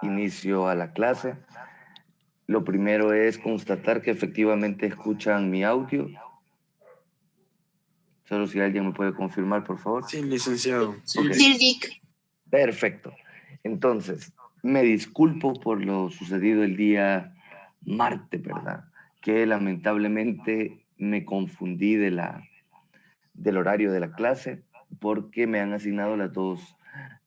inicio a la clase. Lo primero es constatar que efectivamente escuchan mi audio. Solo si alguien me puede confirmar, por favor. Sí, licenciado. Ok. Sí, Perfecto. Entonces, me disculpo por lo sucedido el día martes, ¿verdad? Que lamentablemente me confundí del horario de la clase porque me han asignado las dos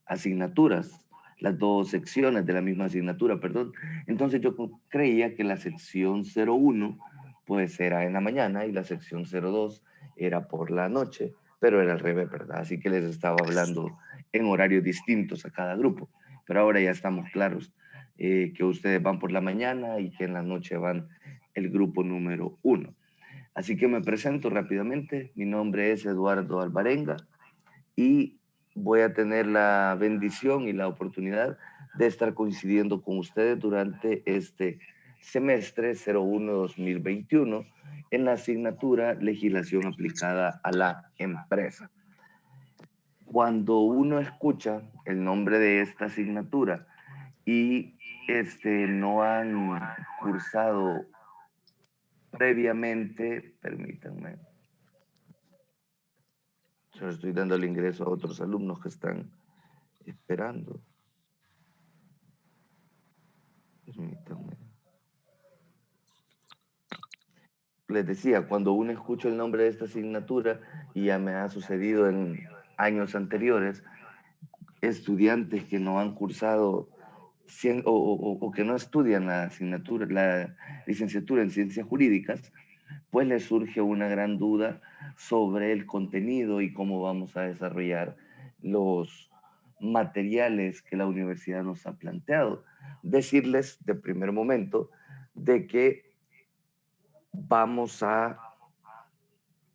asignaturas, las dos secciones de la misma asignatura, perdón. Entonces yo creía que la sección 01 pues era en la mañana y la sección 02 era por la noche, pero era al revés, ¿verdad? Así que les estaba hablando en horarios distintos a cada grupo. Pero ahora ya estamos claros que ustedes van por la mañana y que en la noche van el grupo número 1. Así que me presento rápidamente. Mi nombre es Eduardo Alvarenga y voy a tener la bendición y la oportunidad de estar coincidiendo con ustedes durante este semestre 01-2021 en la asignatura Legislación aplicada a la empresa. Cuando uno escucha el nombre de esta asignatura y no han cursado previamente, permítanme, yo estoy dando el ingreso a otros alumnos que están esperando. Permítanme. Les decía, cuando uno escucha el nombre de esta asignatura, y ya me ha sucedido en años anteriores, estudiantes que no han cursado o que no estudian la asignatura, la licenciatura en ciencias jurídicas, pues les surge una gran duda sobre el contenido y cómo vamos a desarrollar los materiales que la universidad nos ha planteado. Decirles de primer momento de que vamos a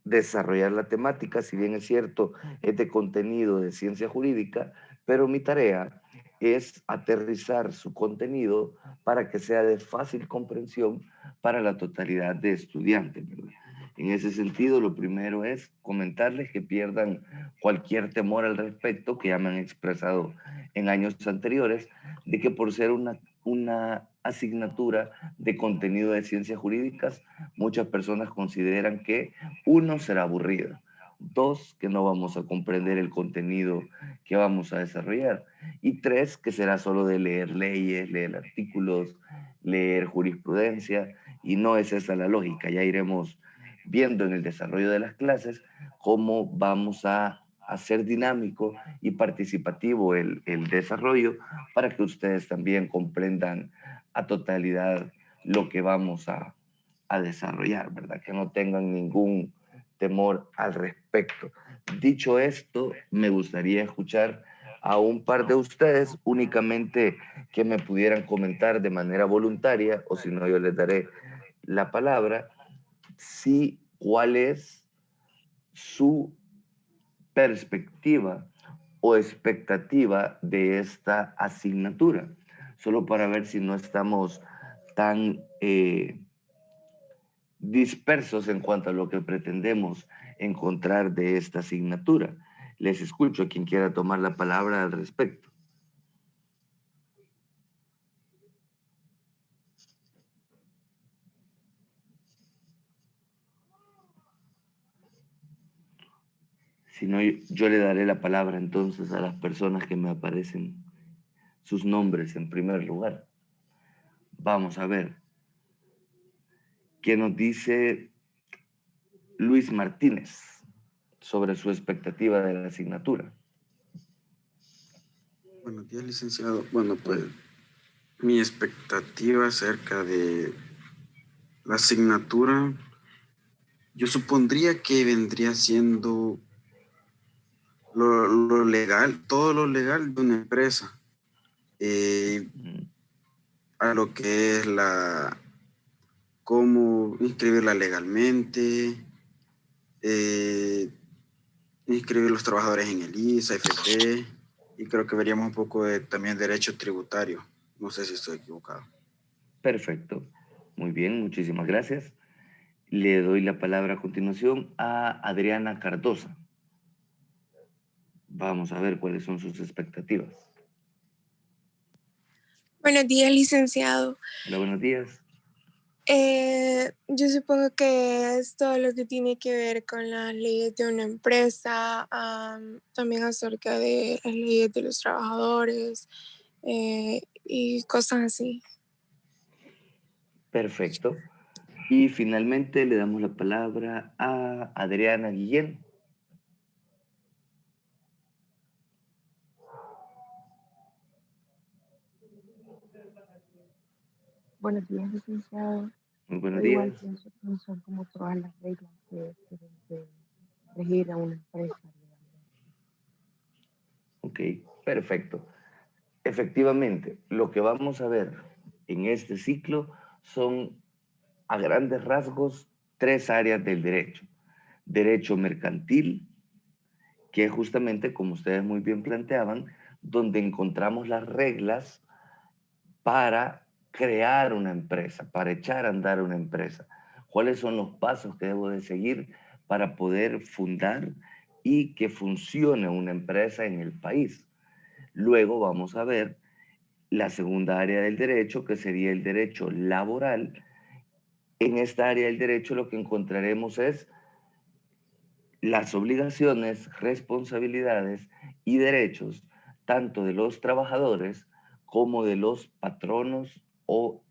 desarrollar la temática, si bien es cierto, es de contenido de ciencia jurídica, pero mi tarea es aterrizar su contenido para que sea de fácil comprensión para la totalidad de estudiantes, ¿verdad? En ese sentido, lo primero es comentarles que pierdan cualquier temor al respecto, que ya me han expresado en años anteriores, de que por ser una asignatura de contenido de ciencias jurídicas, muchas personas consideran que uno, será aburrida. Dos, que no vamos a comprender el contenido que vamos a desarrollar. Y tres, que será solo de leer leyes, leer artículos, leer jurisprudencia. Y no es esa la lógica. Ya iremos viendo en el desarrollo de las clases cómo vamos a hacer dinámico y participativo el desarrollo para que ustedes también comprendan a totalidad lo que vamos a desarrollar, ¿verdad? Que no tengan ningún temor al respecto. Dicho esto, me gustaría escuchar a un par de ustedes únicamente que me pudieran comentar de manera voluntaria, o si no, yo les daré la palabra, si cuál es su perspectiva o expectativa de esta asignatura, solo para ver si no estamos tan dispersos en cuanto a lo que pretendemos encontrar de esta asignatura. Les escucho a quien quiera tomar la palabra al respecto. Si no, yo le daré la palabra entonces a las personas que me aparecen sus nombres en primer lugar. Vamos a ver. ¿Qué nos dice Luis Martínez sobre su expectativa de la asignatura? Buenos días, licenciado. Bueno, pues mi expectativa acerca de la asignatura, yo supondría que vendría siendo lo legal, todo lo legal de una empresa, a lo que es cómo inscribirla legalmente, inscribir los trabajadores en el ISA, FP, y creo que veríamos un poco de también derecho tributario. No sé si estoy equivocado. Perfecto. Muy bien, muchísimas gracias. Le doy la palabra a continuación a Adriana Cardosa. Vamos a ver cuáles son sus expectativas. Buenos días, licenciado. Hola, buenos días. Yo supongo que es todo lo que tiene que ver con las leyes de una empresa, también acerca de las leyes de los trabajadores y cosas así. Perfecto. Y finalmente le damos la palabra a Adriana Guillén. Buenos días, licenciado. Muy buenos Yo igual días. pienso que son como todas las reglas que deben de regir a una empresa. Ok, perfecto. Efectivamente, lo que vamos a ver en este ciclo son, a grandes rasgos, tres áreas del derecho. Derecho mercantil, que es justamente, como ustedes muy bien planteaban, donde encontramos las reglas para crear una empresa, para echar a andar una empresa. ¿Cuáles son los pasos que debo de seguir para poder fundar y que funcione una empresa en el país? Luego vamos a ver la segunda área del derecho, que sería el derecho laboral. En esta área del derecho lo que encontraremos es las obligaciones, responsabilidades y derechos tanto de los trabajadores como de los patronos o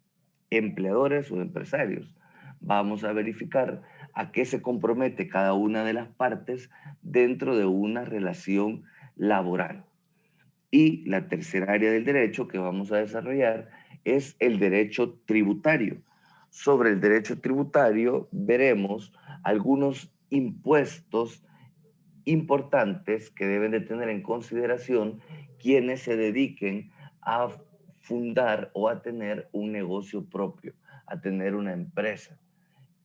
empleadores o empresarios. Vamos a verificar a qué se compromete cada una de las partes dentro de una relación laboral. Y la tercera área del derecho que vamos a desarrollar es el derecho tributario. Sobre el derecho tributario veremos algunos impuestos importantes que deben de tener en consideración quienes se dediquen a fundar o a tener un negocio propio, a tener una empresa.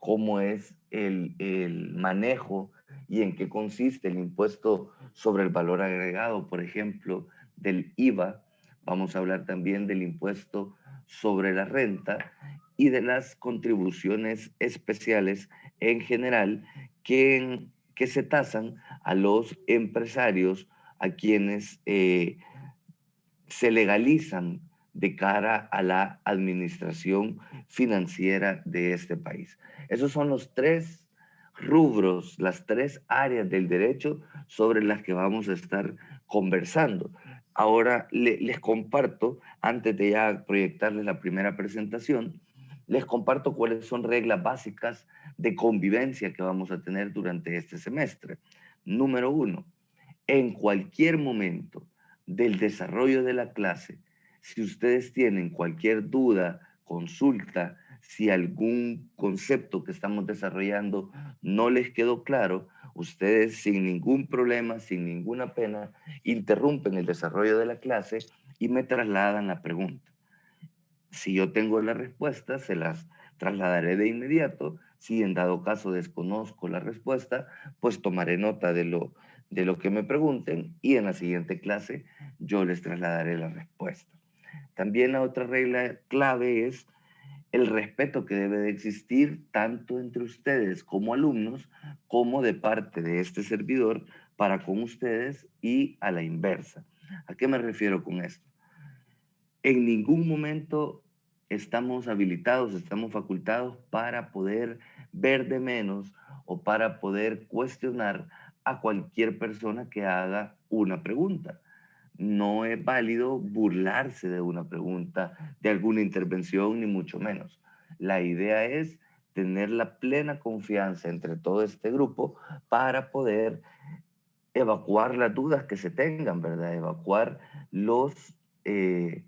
Cómo es el manejo y en qué consiste el impuesto sobre el valor agregado, por ejemplo, del IVA. Vamos a hablar también del impuesto sobre la renta y de las contribuciones especiales en general que se tasan a los empresarios, a quienes se legalizan de cara a la administración financiera de este país. Esos son los tres rubros, las tres áreas del derecho sobre las que vamos a estar conversando. Ahora les comparto, antes de ya proyectarles la primera presentación, les comparto cuáles son reglas básicas de convivencia que vamos a tener durante este semestre. Número uno, en cualquier momento del desarrollo de la clase, si ustedes tienen cualquier duda, consulta, si algún concepto que estamos desarrollando no les quedó claro, ustedes sin ningún problema, sin ninguna pena, interrumpen el desarrollo de la clase y me trasladan la pregunta. Si yo tengo la respuesta, se las trasladaré de inmediato. Si en dado caso desconozco la respuesta, pues tomaré nota de lo que me pregunten y en la siguiente clase yo les trasladaré la respuesta. También la otra regla clave es el respeto que debe de existir tanto entre ustedes como alumnos, como de parte de este servidor para con ustedes y a la inversa. ¿A qué me refiero con esto? En ningún momento estamos habilitados, estamos facultados para poder ver de menos o para poder cuestionar a cualquier persona que haga una pregunta. No es válido burlarse de una pregunta, de alguna intervención, ni mucho menos. La idea es tener la plena confianza entre todo este grupo para poder evacuar las dudas que se tengan, ¿verdad? Evacuar eh,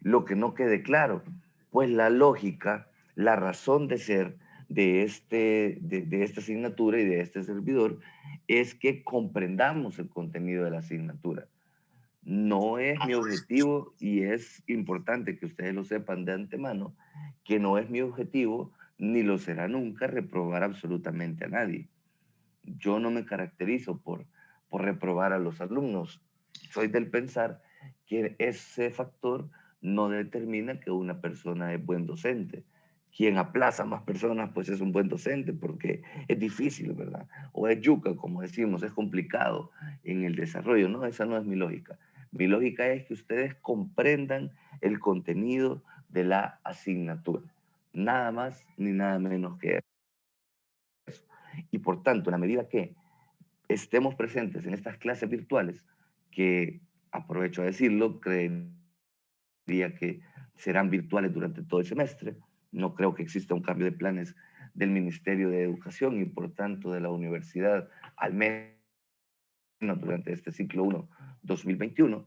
lo que no quede claro, pues la lógica, la razón de ser de esta asignatura y de este servidor es que comprendamos el contenido de la asignatura. No es mi objetivo, y es importante que ustedes lo sepan de antemano, que no es mi objetivo, ni lo será nunca, reprobar absolutamente a nadie. Yo no me caracterizo por reprobar a los alumnos. Soy del pensar que ese factor no determina que una persona es buen docente. Quien aplaza más personas, pues es un buen docente, porque es difícil, ¿verdad? O es yuca, como decimos, es complicado en el desarrollo. No, esa no es mi lógica. Mi lógica es que ustedes comprendan el contenido de la asignatura. Nada más ni nada menos que eso. Y por tanto, en la medida que estemos presentes en estas clases virtuales, que aprovecho a decirlo, creería que serán virtuales durante todo el semestre. No creo que exista un cambio de planes del Ministerio de Educación y por tanto de la universidad, al menos durante este ciclo 1 2021,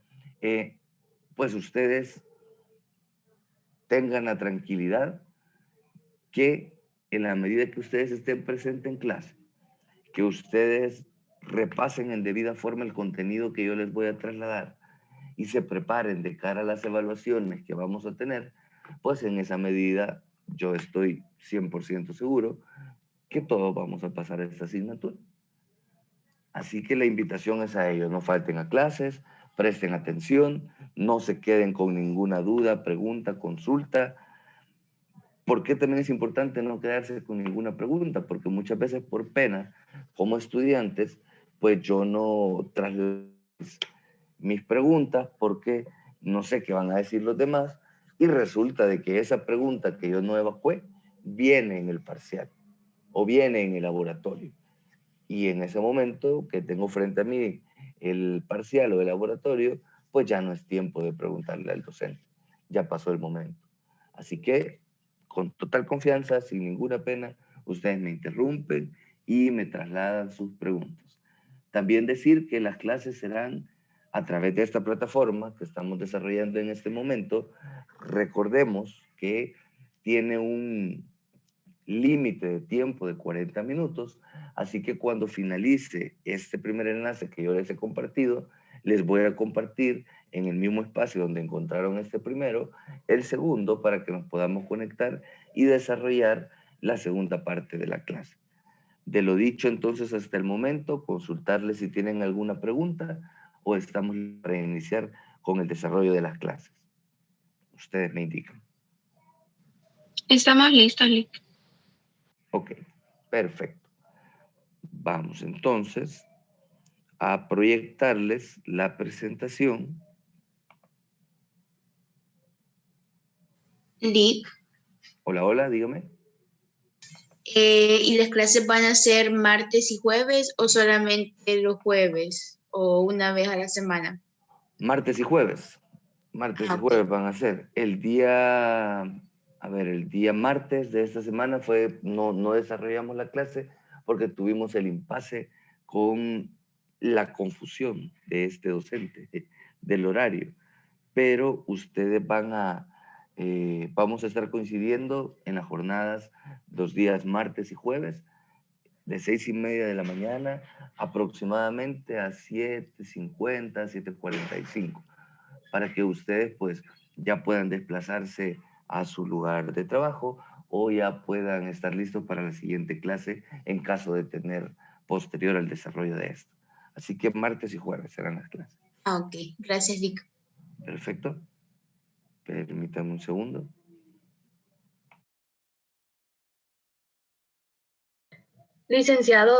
pues ustedes tengan la tranquilidad que en la medida que ustedes estén presentes en clase, que ustedes repasen en debida forma el contenido que yo les voy a trasladar y se preparen de cara a las evaluaciones que vamos a tener, pues en esa medida yo estoy 100% seguro que todos vamos a pasar esta asignatura. Así que la invitación es a ellos, no falten a clases, presten atención, no se queden con ninguna duda, pregunta, consulta. ¿Por qué también es importante no quedarse con ninguna pregunta? Porque muchas veces por pena, como estudiantes, pues yo no traslado mis preguntas porque no sé qué van a decir los demás y resulta de que esa pregunta que yo no evacué viene en el parcial o viene en el laboratorio. Y en ese momento que tengo frente a mí el parcial o el laboratorio, pues ya no es tiempo de preguntarle al docente. Ya pasó el momento. Así que, con total confianza, sin ninguna pena, ustedes me interrumpen y me trasladan sus preguntas. También decir que las clases serán a través de esta plataforma que estamos desarrollando en este momento. Recordemos que tiene un límite de tiempo de 40 minutos, así que cuando finalice este primer enlace que yo les he compartido, les voy a compartir en el mismo espacio donde encontraron este primero, el segundo para que nos podamos conectar y desarrollar la segunda parte de la clase. De lo dicho entonces hasta el momento, consultarles si tienen alguna pregunta o estamos para iniciar con el desarrollo de las clases. Ustedes me indican. Estamos listos, Lick. Ok, perfecto. Vamos entonces a proyectarles la presentación. Lick. Hola, hola, dígame. ¿Y las clases van a ser martes y jueves o solamente los jueves o una vez a la semana? Martes y jueves. Martes y jueves van a ser. El día, a ver, el día martes de esta semana no desarrollamos la clase porque tuvimos el impasse con la confusión de este docente, del horario. Pero ustedes vamos a estar coincidiendo en las jornadas los días martes y jueves, de 6:30 de la mañana aproximadamente a 7:50, 7:45, para que ustedes pues ya puedan desplazarse a su lugar de trabajo o ya puedan estar listos para la siguiente clase en caso de tener posterior al desarrollo de esto. Así que martes y jueves serán las clases. Ok, gracias, Lick. Perfecto. Permítame un segundo. Licenciado.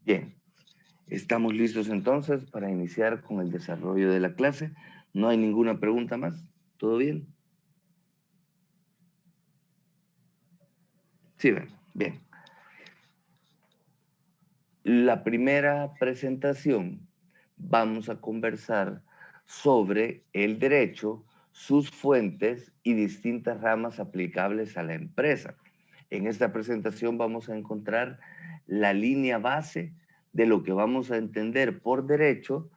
Bien, estamos listos entonces para iniciar con el desarrollo de la clase. ¿No hay ninguna pregunta más? ¿Todo bien? Sí, bien. La primera presentación vamos a conversar sobre el derecho, sus fuentes y distintas ramas aplicables a la empresa. En esta presentación vamos a encontrar la línea base de lo que vamos a entender por derecho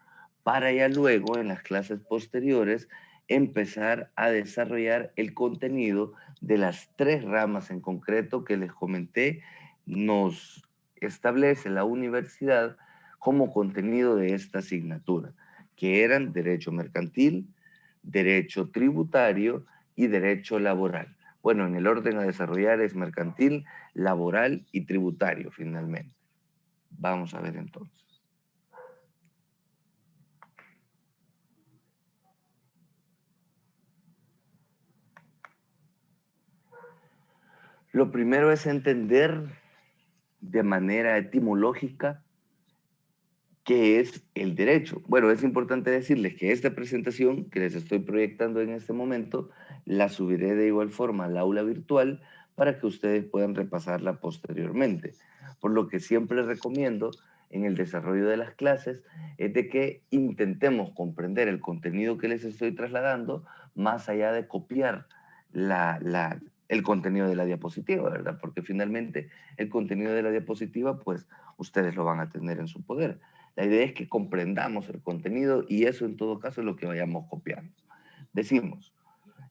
para ya luego en las clases posteriores empezar a desarrollar el contenido de las 3 ramas en concreto que les comenté nos establece la universidad como contenido de esta asignatura, que eran derecho mercantil, derecho tributario y derecho laboral. Bueno, en el orden a desarrollar es mercantil, laboral y tributario finalmente. Vamos a ver entonces. Lo primero es entender de manera etimológica qué es el derecho. Bueno, es importante decirles que esta presentación que les estoy proyectando en este momento, la subiré de igual forma al aula virtual para que ustedes puedan repasarla posteriormente. Por lo que siempre recomiendo en el desarrollo de las clases es de que intentemos comprender el contenido que les estoy trasladando más allá de copiar el contenido de la diapositiva, ¿verdad? Porque finalmente el contenido de la diapositiva, pues ustedes lo van a tener en su poder. La idea es que comprendamos el contenido y eso en todo caso es lo que vayamos copiando. Decimos,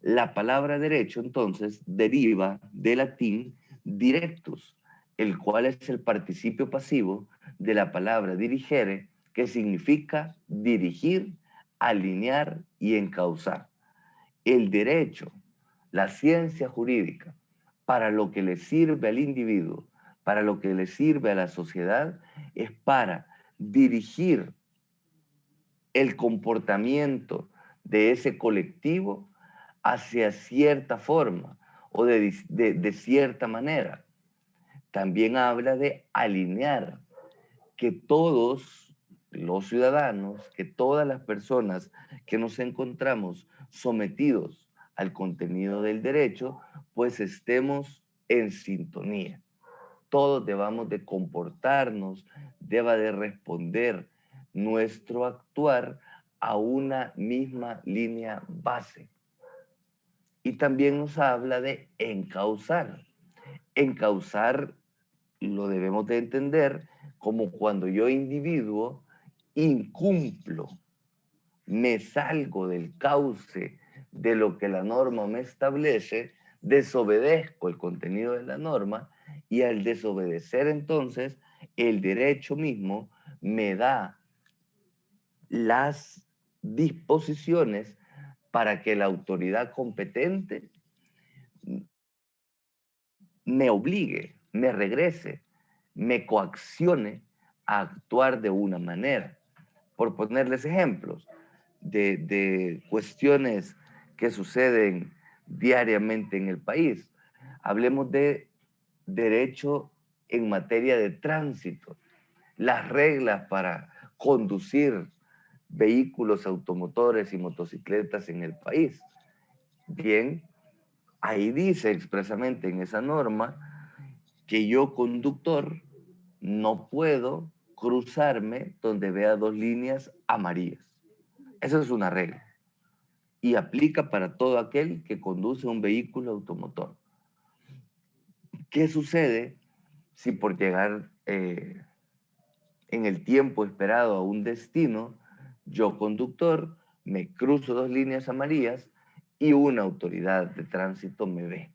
la palabra derecho entonces deriva del latín directus, el cual es el participio pasivo de la palabra dirigere, que significa dirigir, alinear y encauzar. El derecho, la ciencia jurídica, para lo que le sirve al individuo, para lo que le sirve a la sociedad, es para dirigir el comportamiento de ese colectivo hacia cierta forma o de cierta manera. También habla de alinear, que todos los ciudadanos, que todas las personas que nos encontramos sometidos al contenido del derecho, pues estemos en sintonía. Todos debamos de comportarnos, deba de responder nuestro actuar a una misma línea base. Y también nos habla de encauzar. Encauzar lo debemos de entender como cuando yo individuo incumplo, me salgo del cauce de lo que la norma me establece, desobedezco el contenido de la norma y al desobedecer entonces el derecho mismo me da las disposiciones para que la autoridad competente me obligue, me regrese, me coaccione a actuar de una manera. Por ponerles ejemplos de cuestiones que suceden diariamente en el país. Hablemos de derecho en materia de tránsito, las reglas para conducir vehículos automotores y motocicletas en el país. Bien, ahí dice expresamente en esa norma que yo, conductor, no puedo cruzarme donde vea dos líneas amarillas. Esa es una regla y aplica para todo aquel que conduce un vehículo automotor. ¿Qué sucede si por llegar en el tiempo esperado a un destino, yo, conductor, me cruzo dos líneas amarillas y una autoridad de tránsito me ve?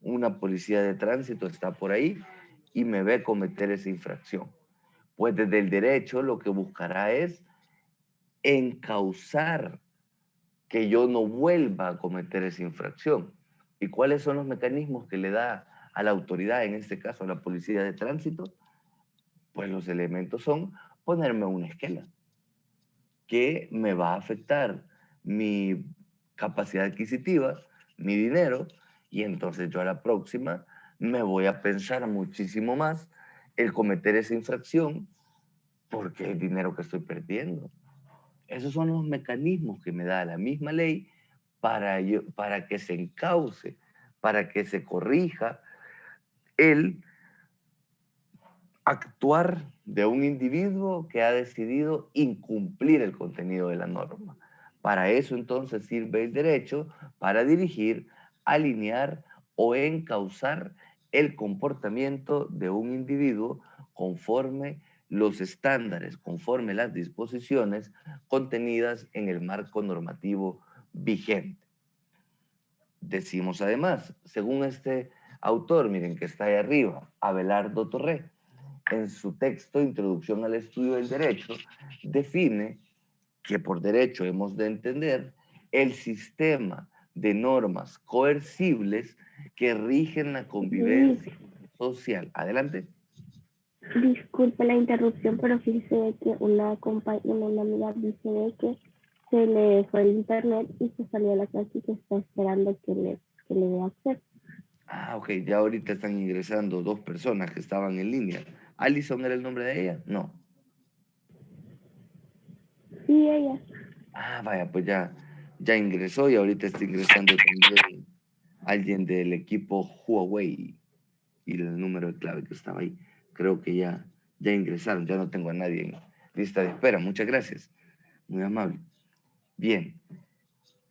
Una policía de tránsito está por ahí y me ve cometer esa infracción. Pues desde el derecho lo que buscará es encauzar que yo no vuelva a cometer esa infracción. ¿Y cuáles son los mecanismos que le da a la autoridad, en este caso a la policía de tránsito? Pues los elementos son ponerme una esquela que me va a afectar mi capacidad adquisitiva, mi dinero, y entonces yo a la próxima me voy a pensar muchísimo más el cometer esa infracción porque el dinero que estoy perdiendo. Esos son los mecanismos que me da la misma ley para que se encauce, para que se corrija el actuar de un individuo que ha decidido incumplir el contenido de la norma. Para eso entonces sirve el derecho, para dirigir, alinear o encauzar el comportamiento de un individuo conforme los estándares, conforme las disposiciones contenidas en el marco normativo vigente. Decimos además, según este autor, miren que está ahí arriba, Abelardo Torré, en su texto Introducción al Estudio del Derecho, define que por derecho hemos de entender el sistema de normas coercibles que rigen la convivencia social. Adelante. Disculpe la interrupción, pero fíjese de que una amiga dice de que se le fue el internet y se salió a la clase y que está esperando que le dé acceso. Ah, ok, ya ahorita están ingresando 2 personas que estaban en línea. ¿Alison era el nombre de ella? No. Sí, ella. Ah, vaya, pues ya ingresó y ahorita está ingresando también alguien del equipo Huawei y el número de clave que estaba ahí. Creo que ya ingresaron, ya no tengo a nadie en lista de espera. Muchas gracias, muy amable. Bien,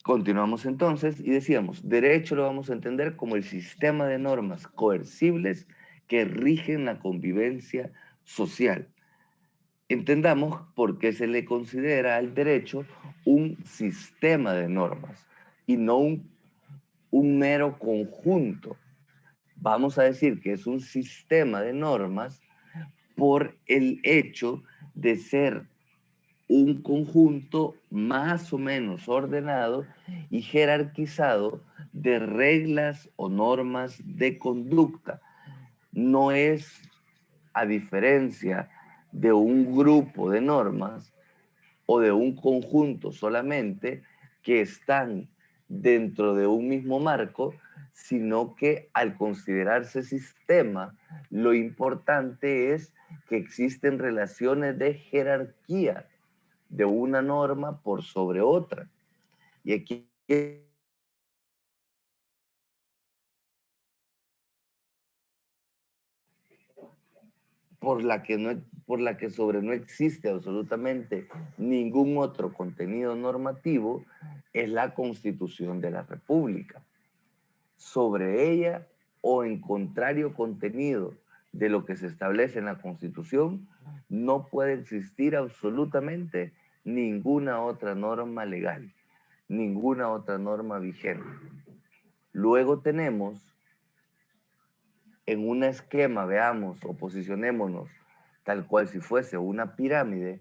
continuamos entonces y decíamos, derecho lo vamos a entender como el sistema de normas coercibles que rigen la convivencia social. Entendamos por qué se le considera al derecho un sistema de normas y no un mero conjunto. Vamos a decir que es un sistema de normas por el hecho de ser un conjunto más o menos ordenado y jerarquizado de reglas o normas de conducta. No es, a diferencia de un grupo de normas o de un conjunto solamente que están dentro de un mismo marco, sino que al considerarse sistema, lo importante es que existen relaciones de jerarquía de una norma por sobre otra. Y aquí por la que sobre no existe absolutamente ningún otro contenido normativo, es la Constitución de la República. Sobre ella o en contrario contenido de lo que se establece en la Constitución, no puede existir absolutamente ninguna otra norma legal, ninguna otra norma vigente. Luego tenemos en un esquema, veamos o posicionémonos tal cual si fuese una pirámide,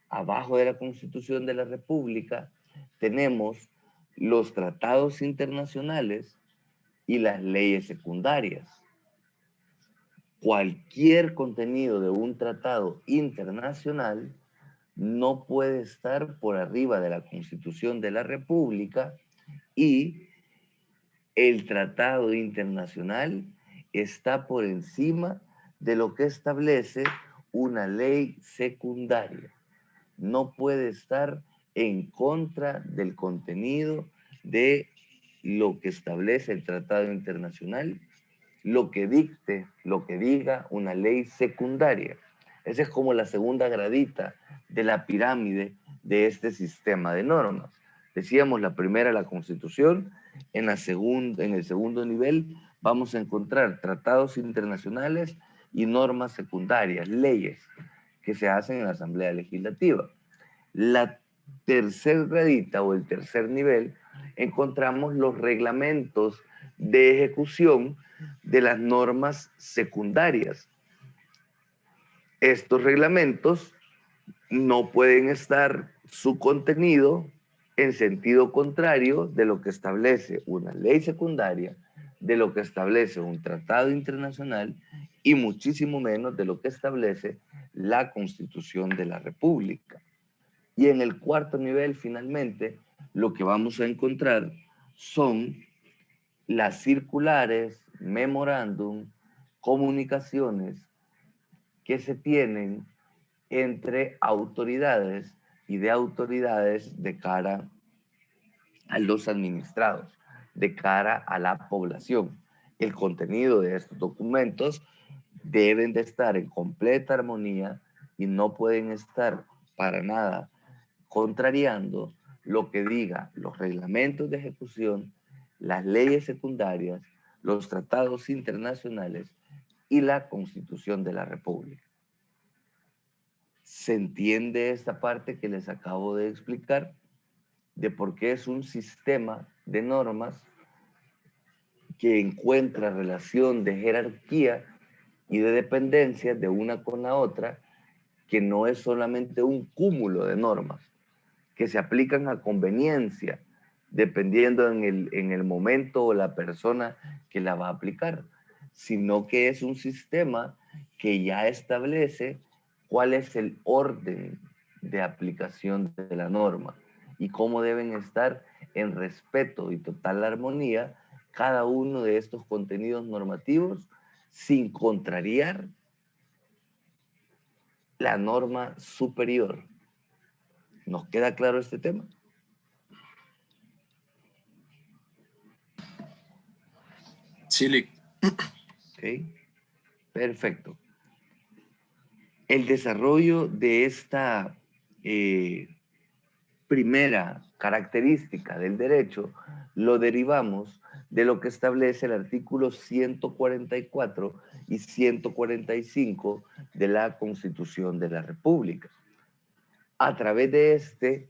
abajo de la Constitución de la República tenemos los tratados internacionales y las leyes secundarias. Cualquier contenido de un tratado internacional no puede estar por arriba de la Constitución de la República y el tratado internacional está por encima de lo que establece una ley secundaria. No puede estar en contra del contenido de lo que establece el tratado internacional, lo que dicte, lo que diga una ley secundaria. Esa es como la segunda gradita de la pirámide de este sistema de normas. Decíamos la primera, la Constitución. En el segundo nivel vamos a encontrar tratados internacionales y normas secundarias, leyes que se hacen en la Asamblea Legislativa. La tercer gradita o el tercer nivel encontramos los reglamentos de ejecución de las normas secundarias. Estos reglamentos no pueden estar su contenido en sentido contrario de lo que establece una ley secundaria, de lo que establece un tratado internacional y muchísimo menos de lo que establece la Constitución de la República. Y en el cuarto nivel, finalmente, lo que vamos a encontrar son las circulares, memorándum, comunicaciones que se tienen entre autoridades y de autoridades de cara a los administrados, de cara a la población. El contenido de estos documentos deben de estar en completa armonía y no pueden estar para nada contrariando lo que diga los reglamentos de ejecución, las leyes secundarias, los tratados internacionales y la Constitución de la República. ¿Se entiende esta parte que les acabo de explicar de por qué es un sistema de normas que encuentra relación de jerarquía y de dependencia de una con la otra, que no es solamente un cúmulo de normas que se aplican a conveniencia, dependiendo en el momento o la persona que la va a aplicar, sino que es un sistema que ya establece cuál es el orden de aplicación de la norma y cómo deben estar en respeto y total armonía cada uno de estos contenidos normativos sin contrariar la norma superior. ¿Nos queda claro este tema? Sí, Lick. Ok, perfecto. El desarrollo de esta primera característica del derecho lo derivamos de lo que establece el artículo 144 y 145 de la Constitución de la República. A través de este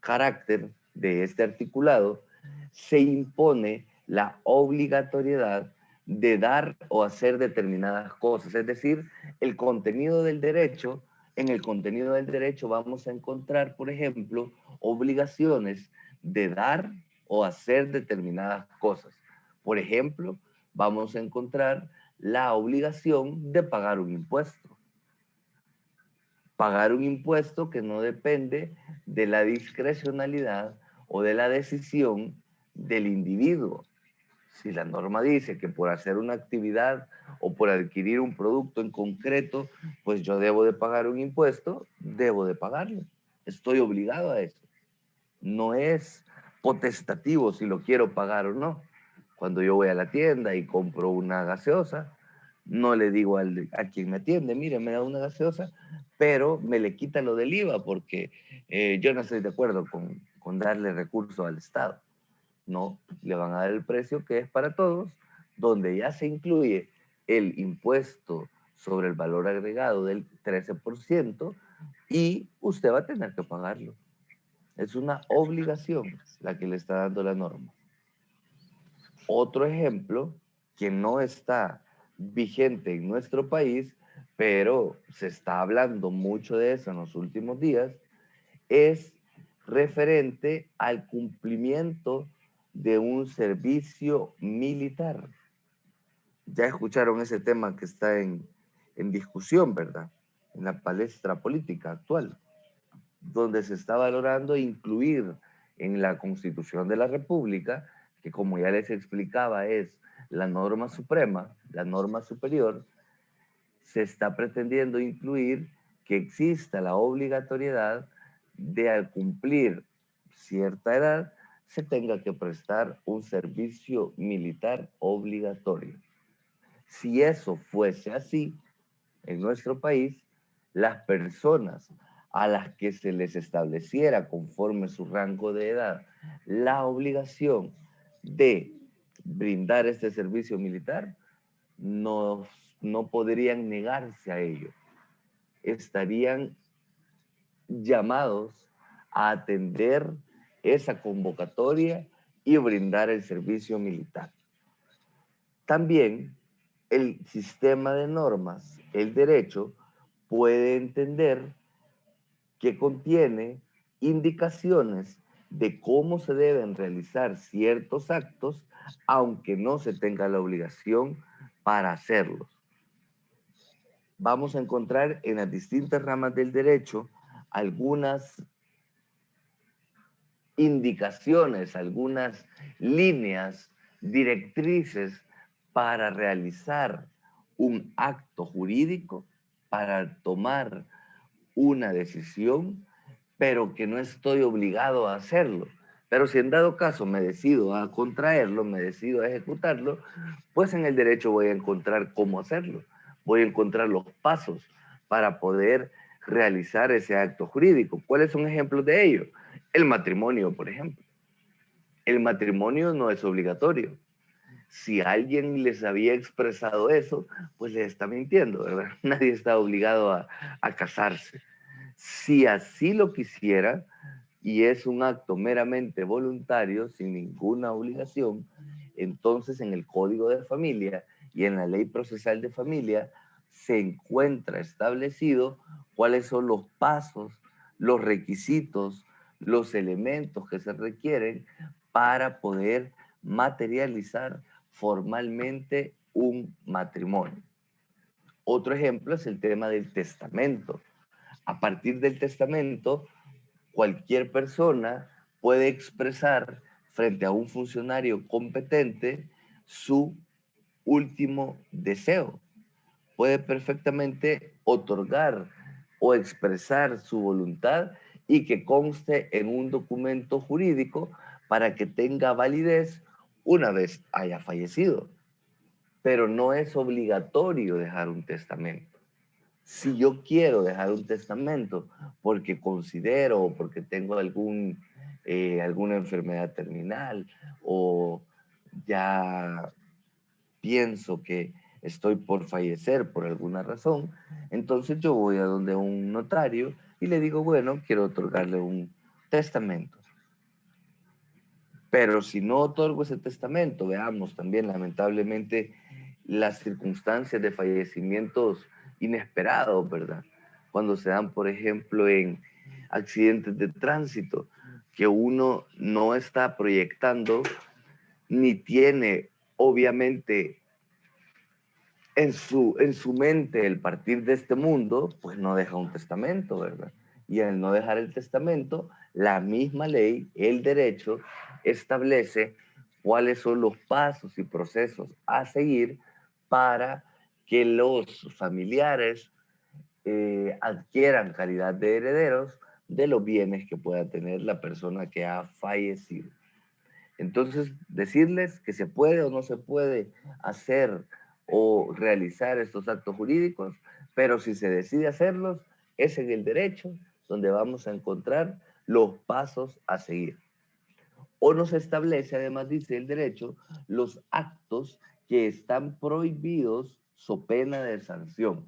carácter, de este articulado, se impone la obligatoriedad de dar o hacer determinadas cosas. Es decir, el contenido del derecho, en el contenido del derecho vamos a encontrar, por ejemplo, obligaciones de dar o hacer determinadas cosas. Por ejemplo, vamos a encontrar la obligación de pagar un impuesto. Pagar un impuesto que no depende de la discrecionalidad o de la decisión del individuo. Si la norma dice que por hacer una actividad o por adquirir un producto en concreto, pues yo debo de pagar un impuesto, debo de pagarlo. Estoy obligado a eso. No es potestativo si lo quiero pagar o no. Cuando yo voy a la tienda y compro una gaseosa, no le digo a quien me atiende, mire, me da una gaseosa, pero me le quita lo del IVA porque yo no estoy de acuerdo con darle recurso al Estado. No, le van a dar el precio que es para todos, donde ya se incluye el impuesto sobre el valor agregado del 13% y usted va a tener que pagarlo. Es una obligación la que le está dando la norma. Otro ejemplo que no está vigente en nuestro país, pero se está hablando mucho de eso en los últimos días, es referente al cumplimiento de un servicio militar. Ya escucharon ese tema que está en discusión, ¿verdad? En la palestra política actual, donde se está valorando incluir en la Constitución de la República, que como ya les explicaba es la norma suprema, la norma superior, se está pretendiendo incluir que exista la obligatoriedad de al cumplir cierta edad se tenga que prestar un servicio militar obligatorio. Si eso fuese así, en nuestro país, las personas a las que se les estableciera conforme su rango de edad la obligación de brindar este servicio militar, no podrían negarse a ello. Estarían llamados a atender esa convocatoria y brindar el servicio militar. También el sistema de normas, el derecho, puede entender que contiene indicaciones de cómo se deben realizar ciertos actos, aunque no se tenga la obligación para hacerlos. Vamos a encontrar en las distintas ramas del derecho algunas indicaciones, algunas líneas directrices para realizar un acto jurídico, para tomar una decisión, pero que no estoy obligado a hacerlo. Pero si en dado caso me decido a contraerlo, me decido a ejecutarlo, pues en el derecho voy a encontrar cómo hacerlo. Voy a encontrar los pasos para poder realizar ese acto jurídico. ¿Cuáles son ejemplos de ello? El matrimonio, por ejemplo. El matrimonio no es obligatorio. Si alguien les había expresado eso, pues les está mintiendo, ¿verdad? Nadie está obligado a casarse. Si así lo quisiera, y es un acto meramente voluntario, sin ninguna obligación, entonces en el Código de Familia y en la Ley Procesal de Familia se encuentra establecido cuáles son los pasos, los requisitos, los elementos que se requieren para poder materializar formalmente un matrimonio. Otro ejemplo es el tema del testamento. A partir del testamento, cualquier persona puede expresar frente a un funcionario competente su último deseo. Puede perfectamente otorgar o expresar su voluntad y que conste en un documento jurídico para que tenga validez una vez haya fallecido. Pero no es obligatorio dejar un testamento. Si yo quiero dejar un testamento porque considero o porque tengo alguna enfermedad terminal o ya pienso que estoy por fallecer por alguna razón, entonces yo voy a donde un notario y le digo, bueno, quiero otorgarle un testamento. Pero si no otorgo ese testamento, veamos también lamentablemente las circunstancias de fallecimientos inesperados, ¿verdad? Cuando se dan, por ejemplo, en accidentes de tránsito, que uno no está proyectando ni tiene, obviamente, en su mente el partir de este mundo, pues no deja un testamento, ¿verdad? Y al no dejar el testamento, la misma ley, el derecho, establece cuáles son los pasos y procesos a seguir para que los familiares adquieran calidad de herederos de los bienes que pueda tener la persona que ha fallecido. Entonces, decirles que se puede o no se puede hacer o realizar estos actos jurídicos, pero si se decide hacerlos, es en el derecho donde vamos a encontrar los pasos a seguir. O nos establece, además dice el derecho, los actos que están prohibidos so pena de sanción.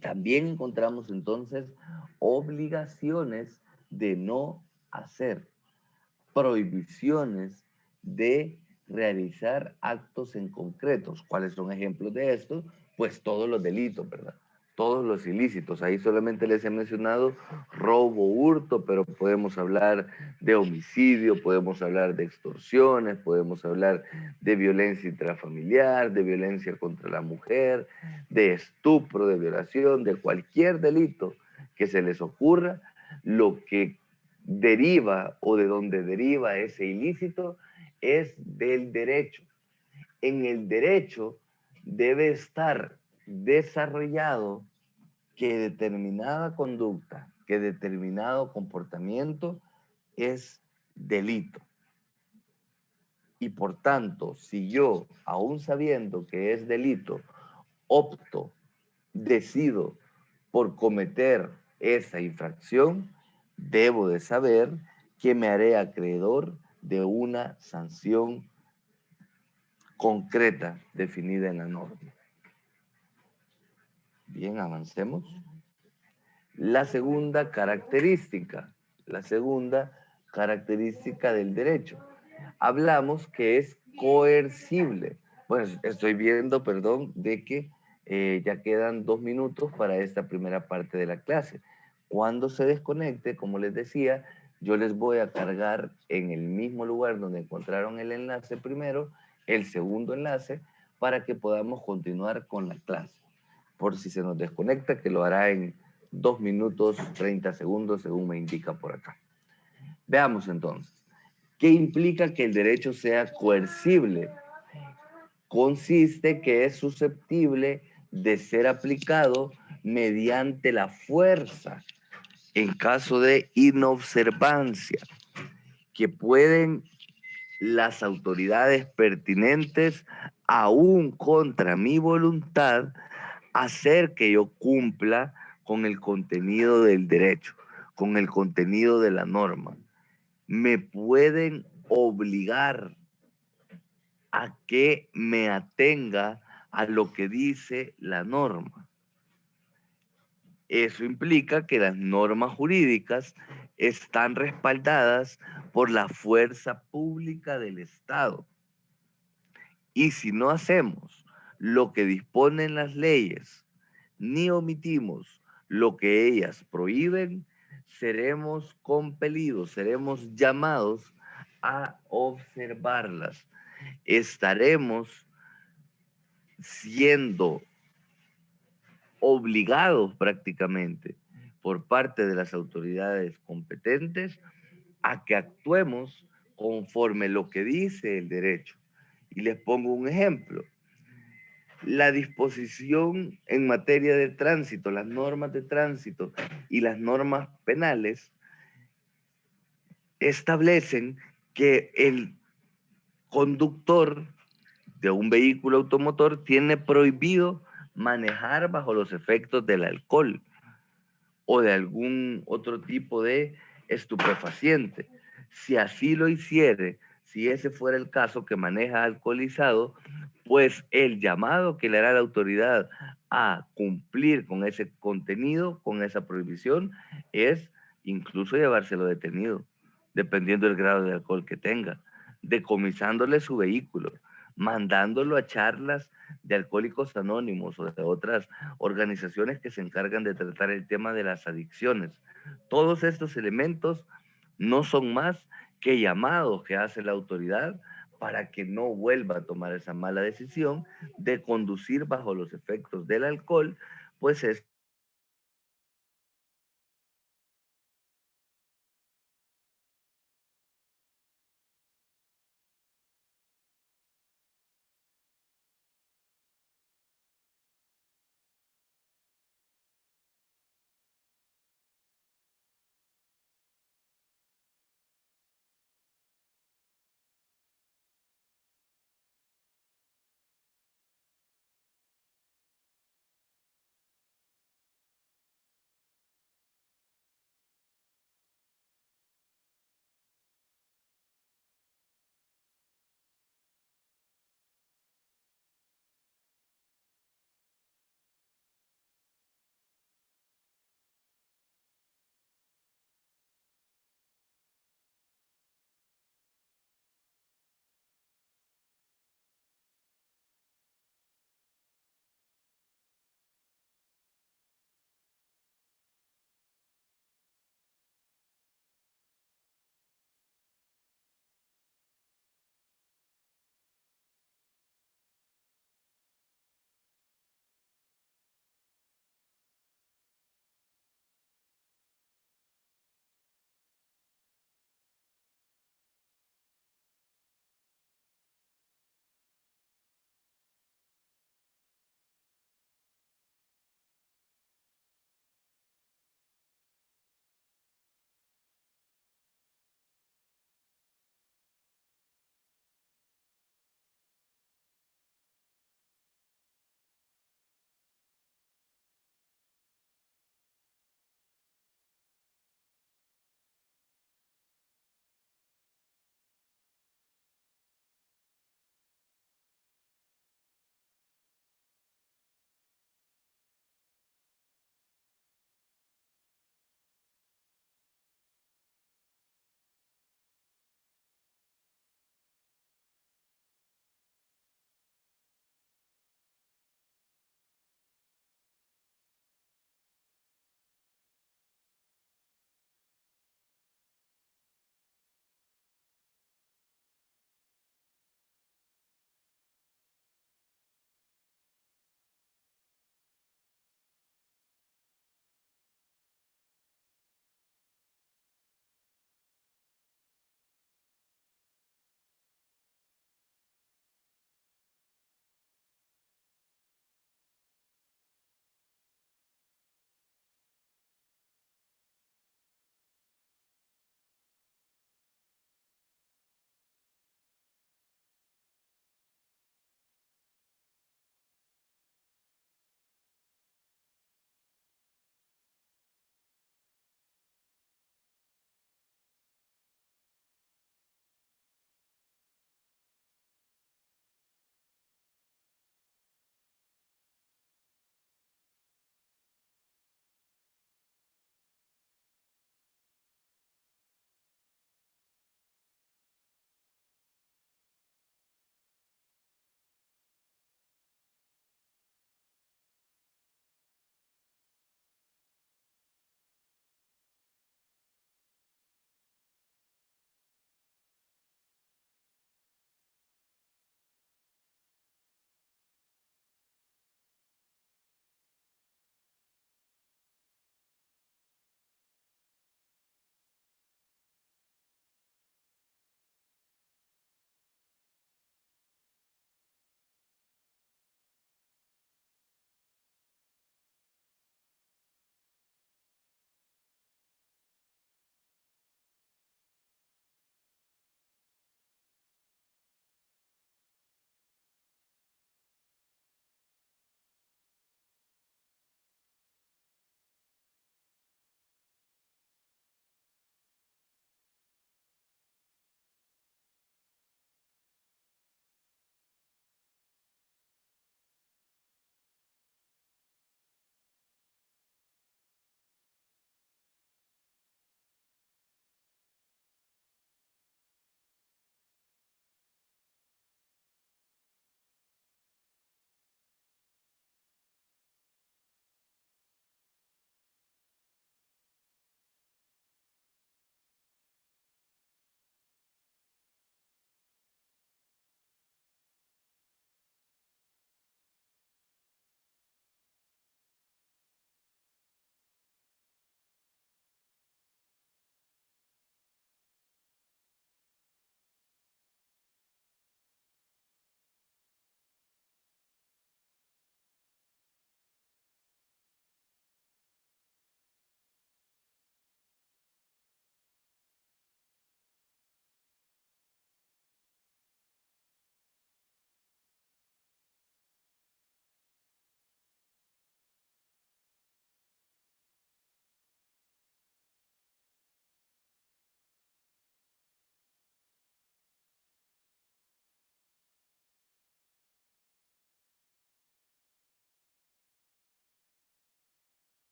También encontramos entonces obligaciones de no hacer, prohibiciones de realizar actos en concretos. ¿Cuáles son ejemplos de esto? Pues todos los delitos, ¿verdad? Todos los ilícitos. Ahí solamente les he mencionado robo, hurto, pero podemos hablar de homicidio, podemos hablar de extorsiones, podemos hablar de violencia intrafamiliar, de violencia contra la mujer, de estupro, de violación, de cualquier delito que se les ocurra. Lo que deriva o de donde deriva ese ilícito es del derecho. En el derecho debe estar desarrollado que determinada conducta, que determinado comportamiento es delito. Y por tanto, si yo, aún sabiendo que es delito, opto, decido por cometer esa infracción, debo de saber que me haré acreedor de una sanción concreta definida en la norma. Bien, avancemos. La segunda característica del derecho. Hablamos que es coercible. Bueno, estoy viendo, perdón, de que ya quedan 2 minutos para esta primera parte de la clase. Cuando se desconecte, como les decía, yo les voy a cargar en el mismo lugar donde encontraron el enlace primero, el segundo enlace, para que podamos continuar con la clase. Por si se nos desconecta, que lo hará en 2 minutos 30 segundos, según me indica por acá. Veamos entonces. ¿Qué implica que el derecho sea coercible? Consiste que es susceptible de ser aplicado mediante la fuerza en caso de inobservancia, que pueden las autoridades pertinentes, aún contra mi voluntad, hacer que yo cumpla con el contenido del derecho, con el contenido de la norma. Me pueden obligar a que me atenga a lo que dice la norma. Eso implica que las normas jurídicas están respaldadas por la fuerza pública del Estado. Y si no hacemos lo que disponen las leyes, ni omitimos lo que ellas prohíben, seremos compelidos, seremos llamados a observarlas. Estaremos siendo obligados prácticamente por parte de las autoridades competentes a que actuemos conforme lo que dice el derecho. Y les pongo un ejemplo. La disposición en materia de tránsito, las normas de tránsito y las normas penales establecen que el conductor de un vehículo automotor tiene prohibido manejar bajo los efectos del alcohol o de algún otro tipo de estupefaciente. Si así lo hiciere, si ese fuera el caso que maneja alcoholizado, pues el llamado que le hará la autoridad a cumplir con ese contenido, con esa prohibición, es incluso llevárselo detenido, dependiendo del grado de alcohol que tenga, decomisándole su vehículo, mandándolo a charlas de Alcohólicos Anónimos o de otras organizaciones que se encargan de tratar el tema de las adicciones. Todos estos elementos no son más que llamados que hace la autoridad para que no vuelva a tomar esa mala decisión de conducir bajo los efectos del alcohol, pues es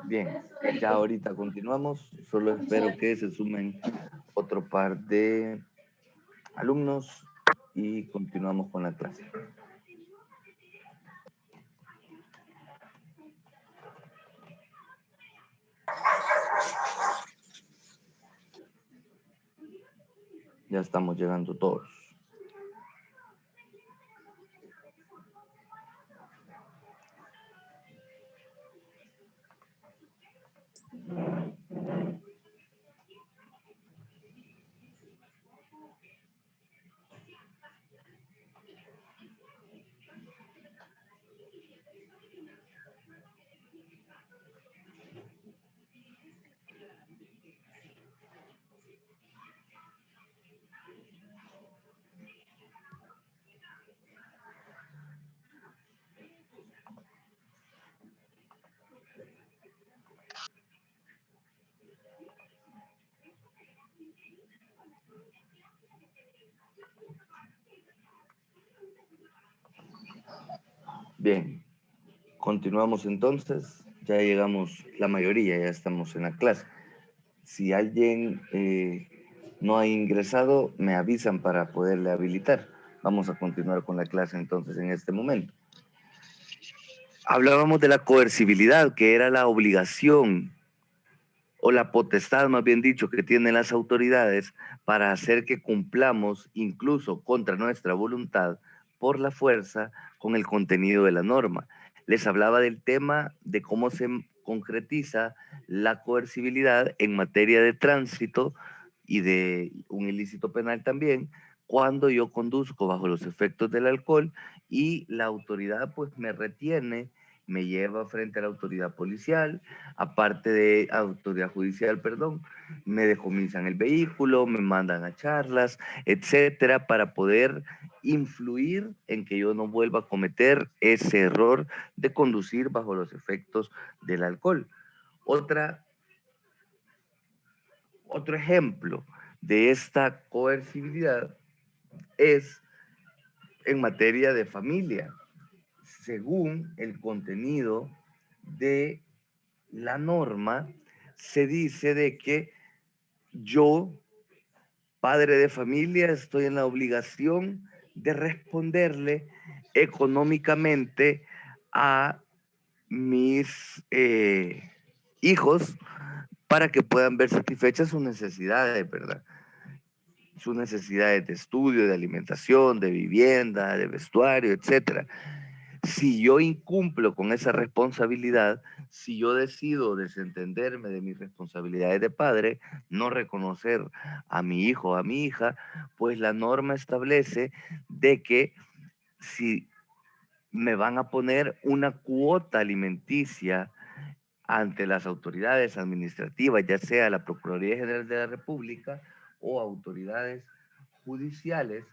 Bien, ya ahorita continuamos. Solo espero que se sumen otro par de alumnos y continuamos con la clase. Ya estamos llegando todos. Bien, continuamos entonces. Ya llegamos, la mayoría ya estamos en la clase. Si alguien no ha ingresado, me avisan para poderle habilitar. Vamos a continuar con la clase entonces en este momento. Hablábamos de la coercibilidad, que era la obligación o la potestad, más bien dicho, que tienen las autoridades para hacer que cumplamos, incluso contra nuestra voluntad, por la fuerza, con el contenido de la norma. Les hablaba del tema de cómo se concretiza la coercibilidad en materia de tránsito y de un ilícito penal también, cuando yo conduzco bajo los efectos del alcohol y la autoridad pues me retiene, me lleva frente a la autoridad policial, aparte de autoridad judicial, perdón, me decomisan el vehículo, me mandan a charlas, etcétera, para poder influir en que yo no vuelva a cometer ese error de conducir bajo los efectos del alcohol. Otro ejemplo de esta coercibilidad es en materia de familia. Según el contenido de la norma, se dice de que yo, padre de familia, estoy en la obligación de responderle económicamente a mis hijos para que puedan ver satisfechas sus necesidades, ¿verdad? Sus necesidades de estudio, de alimentación, de vivienda, de vestuario, etcétera. Si yo incumplo con esa responsabilidad, si yo decido desentenderme de mis responsabilidades de padre, no reconocer a mi hijo o a mi hija, pues la norma establece de que si me van a poner una cuota alimenticia ante las autoridades administrativas, ya sea la Procuraduría General de la República o autoridades judiciales,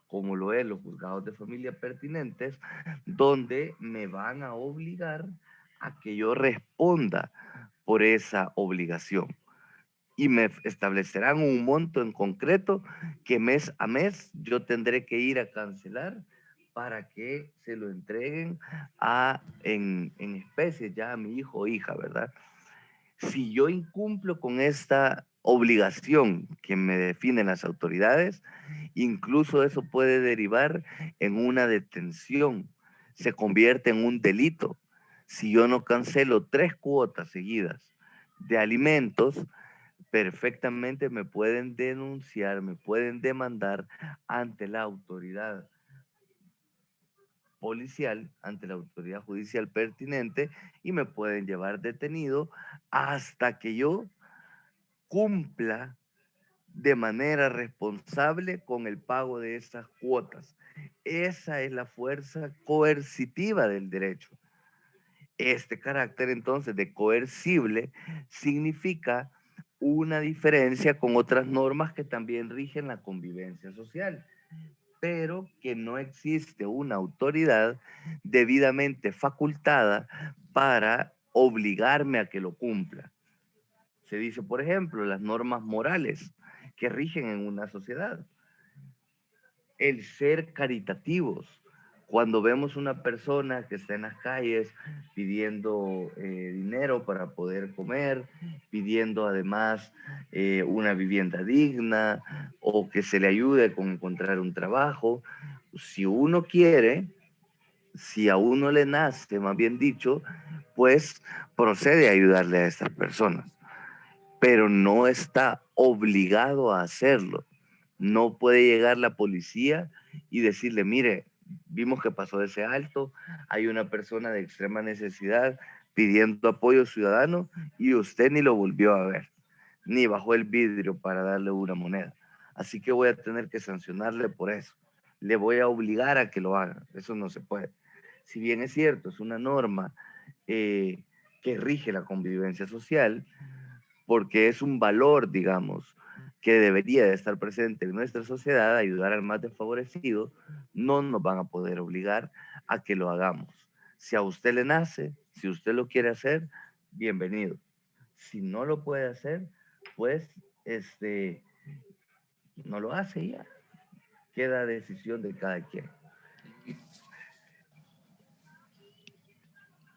como lo es los juzgados de familia pertinentes, donde me van a obligar a que yo responda por esa obligación. Y me establecerán un monto en concreto que mes a mes yo tendré que ir a cancelar para que se lo entreguen en especie ya a mi hijo o hija, ¿verdad? Si yo incumplo con esta obligación que me definen las autoridades, incluso eso puede derivar en una detención, se convierte en un delito. Si yo no cancelo 3 cuotas seguidas de alimentos, perfectamente me pueden denunciar, me pueden demandar ante la autoridad policial, ante la autoridad judicial pertinente y me pueden llevar detenido hasta que yo cumpla de manera responsable con el pago de esas cuotas. Esa es la fuerza coercitiva del derecho. Este carácter entonces de coercible significa una diferencia con otras normas que también rigen la convivencia social. pero que no existe una autoridad debidamente facultada para obligarme a que lo cumpla. Se dice, por ejemplo, las normas morales que rigen en una sociedad. El ser caritativos. Cuando vemos una persona que está en las calles pidiendo dinero para poder comer, pidiendo además una vivienda digna o que se le ayude con encontrar un trabajo, si uno quiere, si a uno le nace, más bien dicho, pues procede a ayudarle a estas personas, pero no está obligado a hacerlo. No puede llegar la policía y decirle, mire, vimos que pasó ese alto, hay una persona de extrema necesidad pidiendo apoyo ciudadano y usted ni lo volvió a ver, ni bajó el vidrio para darle una moneda. Así que voy a tener que sancionarle por eso. Le voy a obligar a que lo haga. Eso no se puede. Si bien es cierto, es una norma que rige la convivencia social, porque es un valor, digamos, que debería de estar presente en nuestra sociedad, ayudar al más desfavorecido, no nos van a poder obligar a que lo hagamos. Si a usted le nace, si usted lo quiere hacer, bienvenido. Si no lo puede hacer, pues no lo hace y ya. Queda a decisión de cada quien.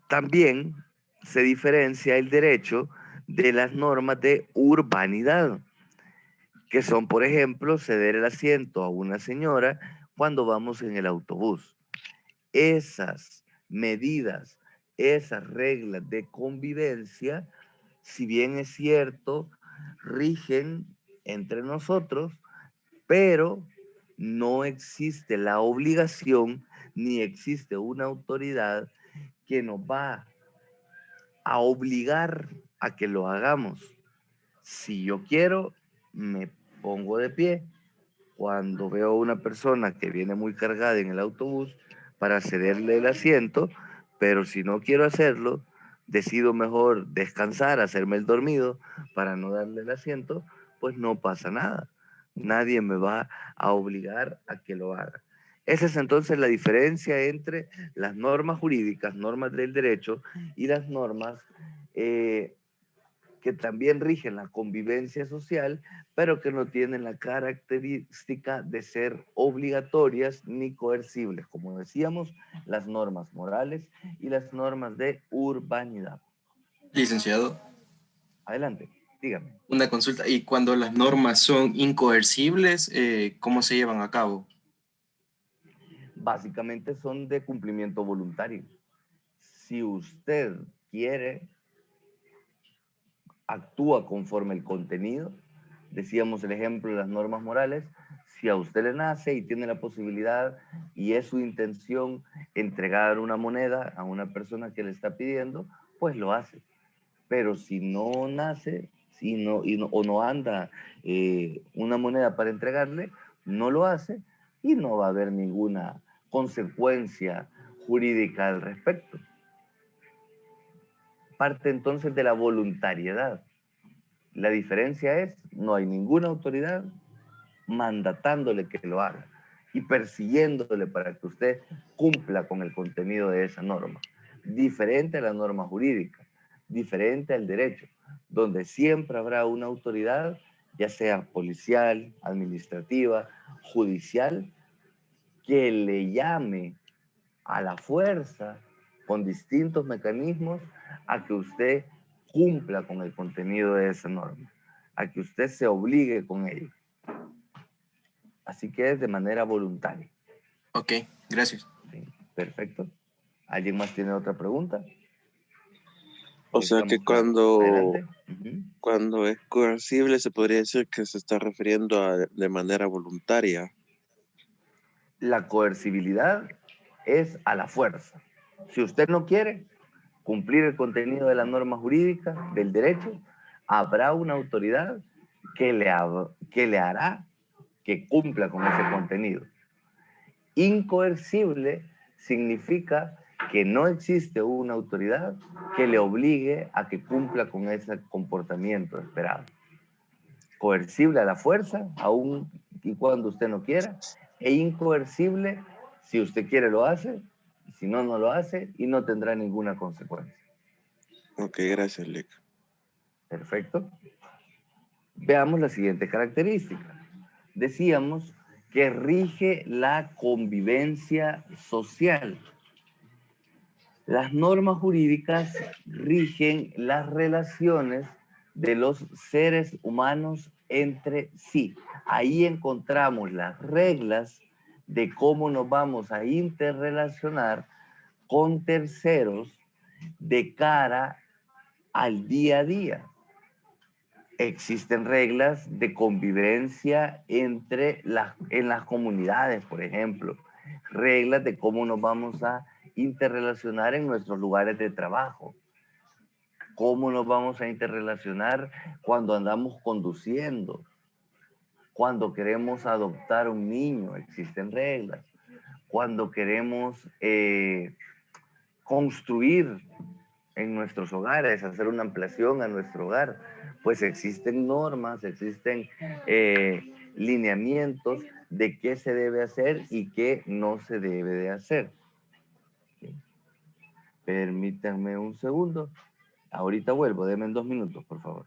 También se diferencia el derecho de las normas de urbanidad, que son, por ejemplo, ceder el asiento a una señora cuando vamos en el autobús. Esas medidas, esas reglas de convivencia, si bien es cierto, rigen entre nosotros, pero no existe la obligación ni existe una autoridad que nos va a obligar a que lo hagamos. Si yo quiero, me pongo de pie cuando veo a una persona que viene muy cargada en el autobús para cederle el asiento, pero si no quiero hacerlo, decido mejor descansar, hacerme el dormido para no darle el asiento, pues no pasa nada. Nadie me va a obligar a que lo haga. Esa es entonces la diferencia entre las normas jurídicas, normas del derecho, y las normas que también rigen la convivencia social, pero que no tienen la característica de ser obligatorias ni coercibles, como decíamos, las normas morales y las normas de urbanidad. Licenciado, Adelante, dígame. una consulta. ¿Y cuando las normas son incoercibles, cómo se llevan a cabo? Básicamente son de cumplimiento voluntario. Si usted quiere, actúa conforme el contenido. Decíamos el ejemplo de las normas morales. Si a usted le nace y tiene la posibilidad y es su intención entregar una moneda a una persona que le está pidiendo, pues lo hace. Pero si no nace o no anda una moneda para entregarle, no lo hace y no va a haber ninguna consecuencia jurídica al respecto. Parte entonces de la voluntariedad. La diferencia es, no hay ninguna autoridad mandatándole que lo haga y persiguiéndole para que usted cumpla con el contenido de esa norma. Diferente a la norma jurídica, diferente al derecho, donde siempre habrá una autoridad, ya sea policial, administrativa, judicial, que le llame a la fuerza con distintos mecanismos a que usted cumpla con el contenido de esa norma, a que usted se obligue con ello. Así que es de manera voluntaria. Ok, gracias. Sí, perfecto. ¿Alguien más tiene otra pregunta? O sea que cuando es coercible se podría decir que se está refiriendo a de manera voluntaria. La coercibilidad es a la fuerza. Si usted no quiere cumplir el contenido de la norma jurídica, del derecho, habrá una autoridad que le hará que cumpla con ese contenido. Incoercible significa que no existe una autoridad que le obligue a que cumpla con ese comportamiento esperado. Coercible a la fuerza, aun y cuando usted no quiera, e incoercible, si usted quiere lo hace, si no, no lo hace y no tendrá ninguna consecuencia. Ok, gracias, Lick. Perfecto. Veamos la siguiente característica. Decíamos que rige la convivencia social. Las normas jurídicas rigen las relaciones de los seres humanos entre sí. Ahí encontramos las reglas de cómo nos vamos a interrelacionar con terceros de cara al día a día. Existen reglas de convivencia en las comunidades, por ejemplo. Reglas de cómo nos vamos a interrelacionar en nuestros lugares de trabajo. Cómo nos vamos a interrelacionar cuando andamos conduciendo. Cuando queremos adoptar un niño, existen reglas. Cuando queremos construir en nuestros hogares, hacer una ampliación a nuestro hogar, pues existen normas, existen lineamientos de qué se debe hacer y qué no se debe de hacer. Permítanme un segundo. Ahorita vuelvo, denme 2 minutos, por favor.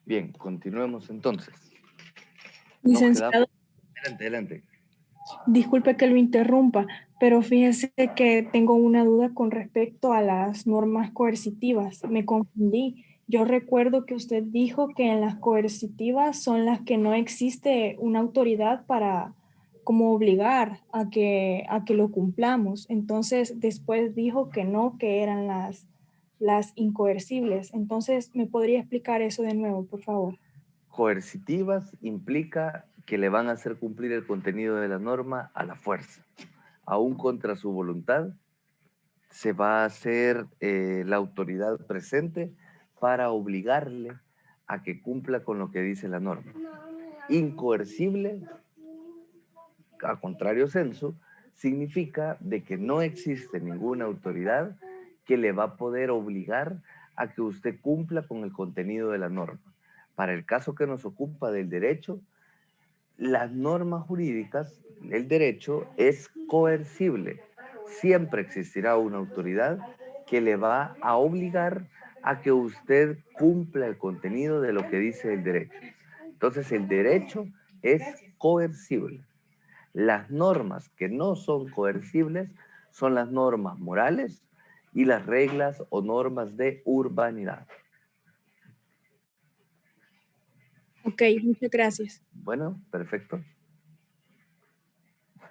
Bien, continuemos entonces. Licenciado, adelante. disculpe que lo interrumpa, pero fíjese que tengo una duda con respecto a las normas coercitivas. Me confundí. Yo recuerdo que usted dijo que en las coercitivas son las que no existe una autoridad para como obligar a que lo cumplamos. Entonces, después dijo que no, que eran las incoercibles. Entonces, ¿me podría explicar eso de nuevo, por favor? Coercitivas implica que le van a hacer cumplir el contenido de la norma a la fuerza. Aún contra su voluntad, se va a hacer la autoridad presente para obligarle a que cumpla con lo que dice la norma. Incoercible, a contrario sensu, significa de que no existe ninguna autoridad que le va a poder obligar a que usted cumpla con el contenido de la norma. Para el caso que nos ocupa del derecho, las normas jurídicas, el derecho es coercible. Siempre existirá una autoridad que le va a obligar a que usted cumpla el contenido de lo que dice el derecho. Entonces, el derecho es coercible. Las normas que no son coercibles son las normas morales y las reglas o normas de urbanidad. Ok, muchas gracias. Bueno, perfecto.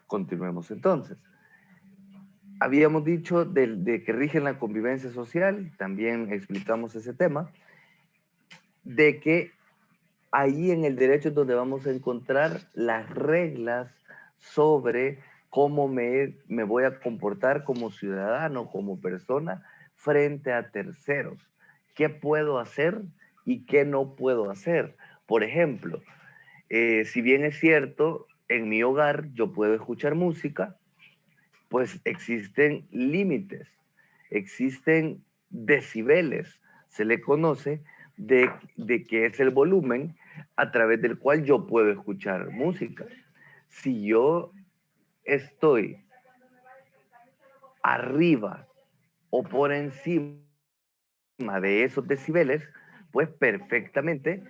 Continuemos entonces. Habíamos dicho de que rigen la convivencia social, también explicamos ese tema, de que ahí en el derecho es donde vamos a encontrar las reglas sobre cómo me voy a comportar como ciudadano, como persona, frente a terceros. ¿Qué puedo hacer y qué no puedo hacer? Por ejemplo, si bien es cierto, en mi hogar yo puedo escuchar música, pues existen límites, existen decibeles, se le conoce de que es el volumen a través del cual yo puedo escuchar música. Si yo estoy arriba o por encima de esos decibeles, pues perfectamente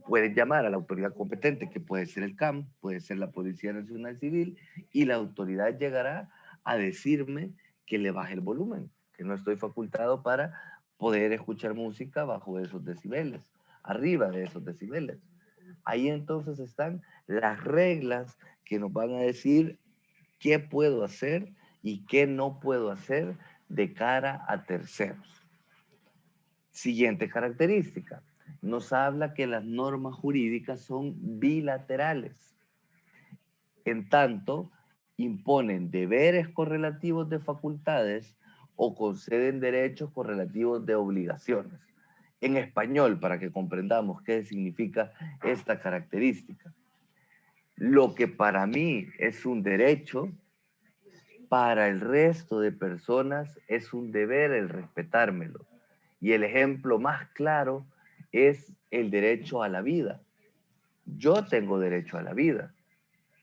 puedes llamar a la autoridad competente, que puede ser el CAM, puede ser la Policía Nacional Civil, y la autoridad llegará a decirme que le baje el volumen, que no estoy facultado para poder escuchar música bajo esos decibeles, arriba de esos decibeles. Ahí entonces están las reglas que nos van a decir qué puedo hacer y qué no puedo hacer de cara a terceros. Siguiente característica. Nos habla que las normas jurídicas son bilaterales. En tanto, imponen deberes correlativos de facultades o conceden derechos correlativos de obligaciones. En español, para que comprendamos qué significa esta característica. Lo que para mí es un derecho, para el resto de personas es un deber el respetármelo. Y el ejemplo más claro es el derecho a la vida. Yo tengo derecho a la vida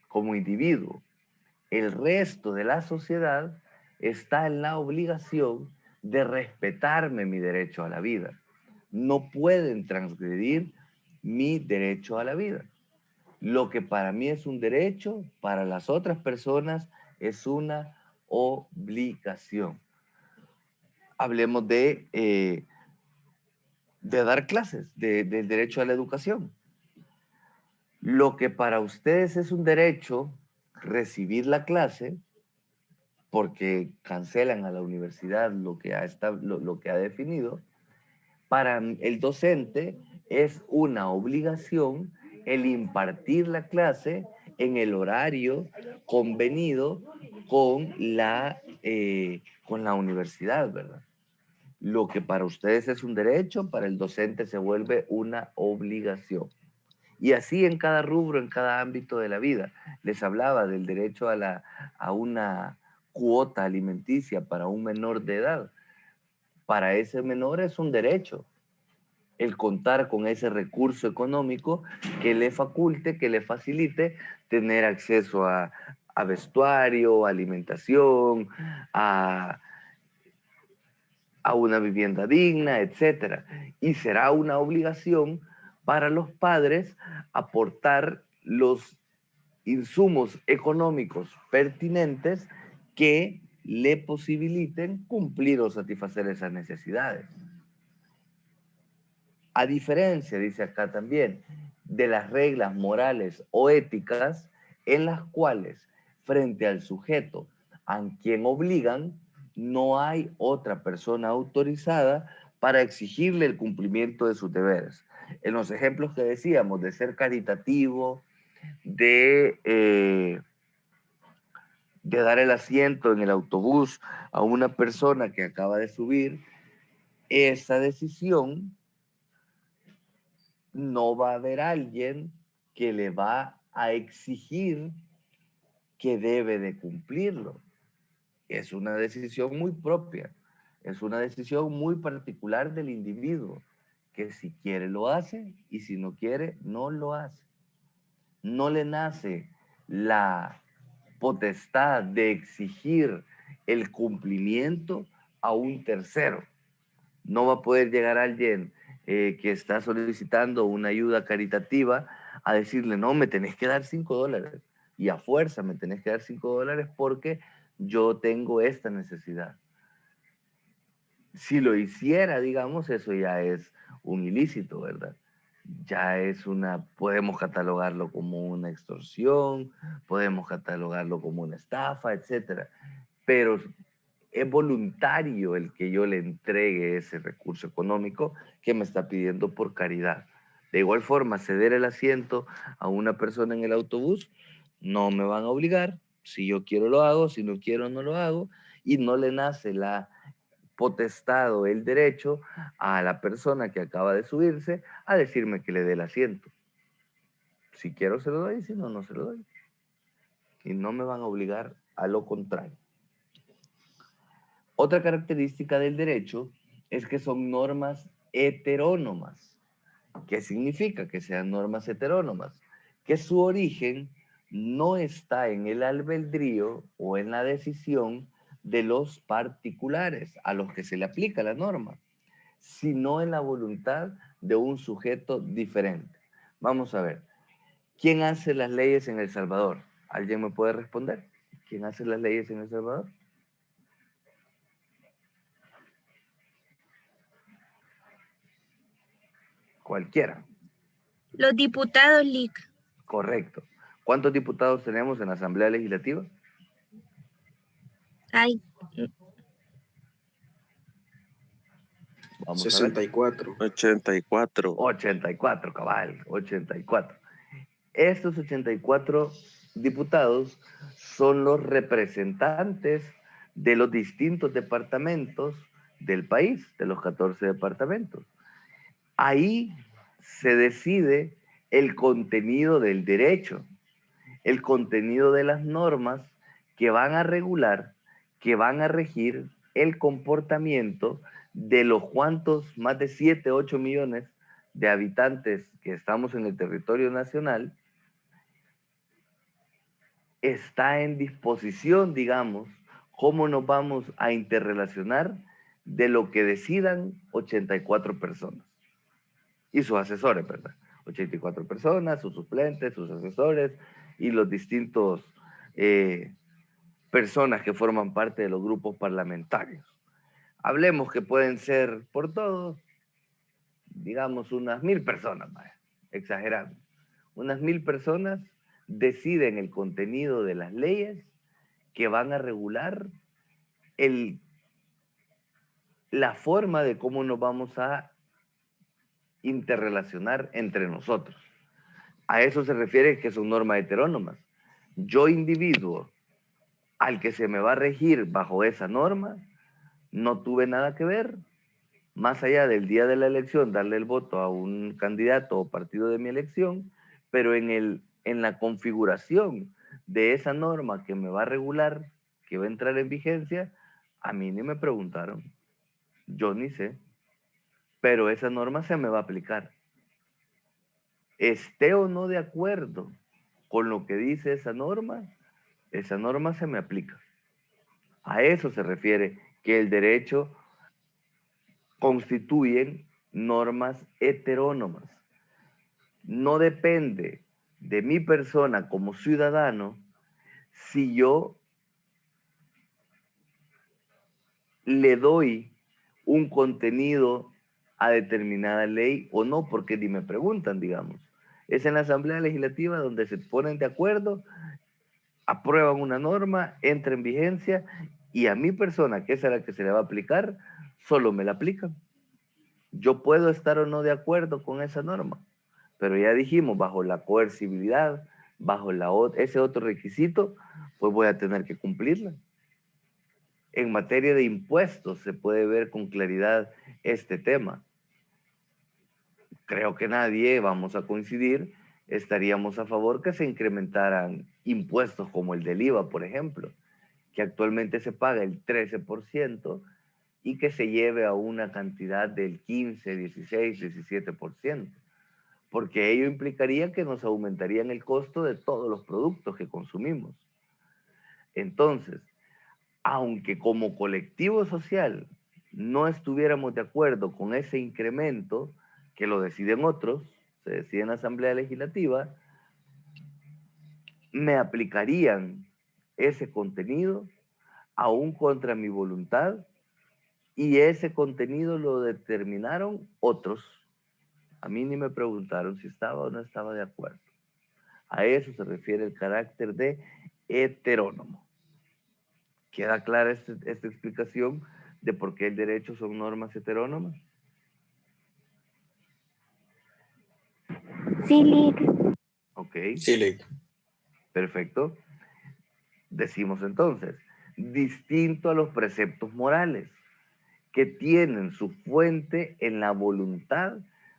como individuo. El resto de la sociedad está en la obligación de respetarme mi derecho a la vida. No pueden transgredir mi derecho a la vida. Lo que para mí es un derecho, para las otras personas es una obligación. Hablemos de dar clases, del derecho a la educación. Lo que para ustedes es un derecho, recibir la clase, porque cancelan a la universidad lo que ha definido, para el docente es una obligación el impartir la clase en el horario convenido con la universidad, ¿verdad? Lo que para ustedes es un derecho, para el docente se vuelve una obligación. Y así en cada rubro, en cada ámbito de la vida. Les hablaba del derecho a una cuota alimenticia para un menor de edad. Para ese menor es un derecho el contar con ese recurso económico que le faculte, que le facilite tener acceso a vestuario, alimentación, a una vivienda digna, etc. Y será una obligación para los padres aportar los insumos económicos pertinentes que le posibiliten cumplir o satisfacer esas necesidades. A diferencia, dice acá también, de las reglas morales o éticas en las cuales frente al sujeto a quien obligan, no hay otra persona autorizada para exigirle el cumplimiento de sus deberes. En los ejemplos que decíamos de ser caritativo, de dar el asiento en el autobús a una persona que acaba de subir, esa decisión no va a haber alguien que le va a exigir que debe de cumplirlo. Es una decisión muy propia, es una decisión muy particular del individuo, que si quiere lo hace y si no quiere no lo hace. No le nace la potestad de exigir el cumplimiento a un tercero. No va a poder llegar alguien que está solicitando una ayuda caritativa a decirle, no, me tenés que dar $5 y a fuerza me tenés que dar $5 porque yo tengo esta necesidad. Si lo hiciera, digamos, eso ya es un ilícito, ¿verdad? Ya es podemos catalogarlo como una extorsión, podemos catalogarlo como una estafa, etc. Pero es voluntario el que yo le entregue ese recurso económico que me está pidiendo por caridad. De igual forma, ceder el asiento a una persona en el autobús, no me van a obligar. Si yo quiero lo hago, si no quiero no lo hago, y no le nace la potestad o el derecho a la persona que acaba de subirse a decirme que le dé el asiento. Si quiero se lo doy, si no, no se lo doy. Y no me van a obligar a lo contrario. Otra característica del derecho es que son normas heterónomas. ¿Qué significa que sean normas heterónomas? Que su origen no está en el albedrío o en la decisión de los particulares a los que se le aplica la norma, sino en la voluntad de un sujeto diferente. Vamos a ver, ¿quién hace las leyes en El Salvador? ¿Alguien me puede responder? ¿Quién hace las leyes en El Salvador? Cualquiera. Los diputados, LIC. Correcto. ¿Cuántos diputados tenemos en la Asamblea Legislativa? Ay. Vamos 64. 84. 84, cabal, 84. Estos 84 diputados son los representantes de los distintos departamentos del país, de los 14 departamentos. Ahí se decide el contenido del derecho, el contenido de las normas que van a regular, que van a regir el comportamiento de los cuantos, más de 7, 8 millones de habitantes que estamos en el territorio nacional. Está en disposición, digamos, cómo nos vamos a interrelacionar de lo que decidan 84 personas. Y sus asesores, ¿verdad? 84 personas, sus suplentes, sus asesores y los distintos personas que forman parte de los grupos parlamentarios. Hablemos que pueden ser por todos, digamos, unas 1000 personas, vaya, exagerando. Unas 1000 personas deciden el contenido de las leyes que van a regular la forma de cómo nos vamos a interrelacionar entre nosotros. A eso se refiere que son normas heterónomas. Yo, individuo, al que se me va a regir bajo esa norma, no tuve nada que ver, más allá del día de la elección, darle el voto a un candidato o partido de mi elección, pero en la configuración de esa norma que me va a regular, que va a entrar en vigencia, a mí ni me preguntaron. Yo ni sé. Pero esa norma se me va a aplicar. Esté o no de acuerdo con lo que dice esa norma se me aplica. A eso se refiere que el derecho constituyen normas heterónomas. no depende de mi persona como ciudadano si yo le doy un contenido a determinada ley o no, porque ni me preguntan, digamos. Es en la Asamblea Legislativa donde se ponen de acuerdo, aprueban una norma, entra en vigencia y a mi persona, que es a la que se le va a aplicar, solo me la aplican. Yo puedo estar o no de acuerdo con esa norma, pero ya dijimos, bajo la coercibilidad, bajo ese otro requisito, pues voy a tener que cumplirla. En materia de impuestos se puede ver con claridad este tema. Creo que nadie, vamos a coincidir, estaríamos a favor que se incrementaran impuestos como el del IVA, por ejemplo, que actualmente se paga el 13% y que se lleve a una cantidad del 15, 16, 17%, porque ello implicaría que nos aumentarían el costo de todos los productos que consumimos. Entonces, aunque como colectivo social no estuviéramos de acuerdo con ese incremento, que lo deciden otros, se decide en la Asamblea Legislativa, me aplicarían ese contenido aún contra mi voluntad y ese contenido lo determinaron otros. A mí ni me preguntaron si estaba o no estaba de acuerdo. A eso se refiere el carácter de heterónomo. ¿Queda clara esta explicación de por qué el derecho son normas heterónomas? Sí, Lick. Ok. Sí, Lick. Perfecto. Decimos entonces, distinto a los preceptos morales, que tienen su fuente en la voluntad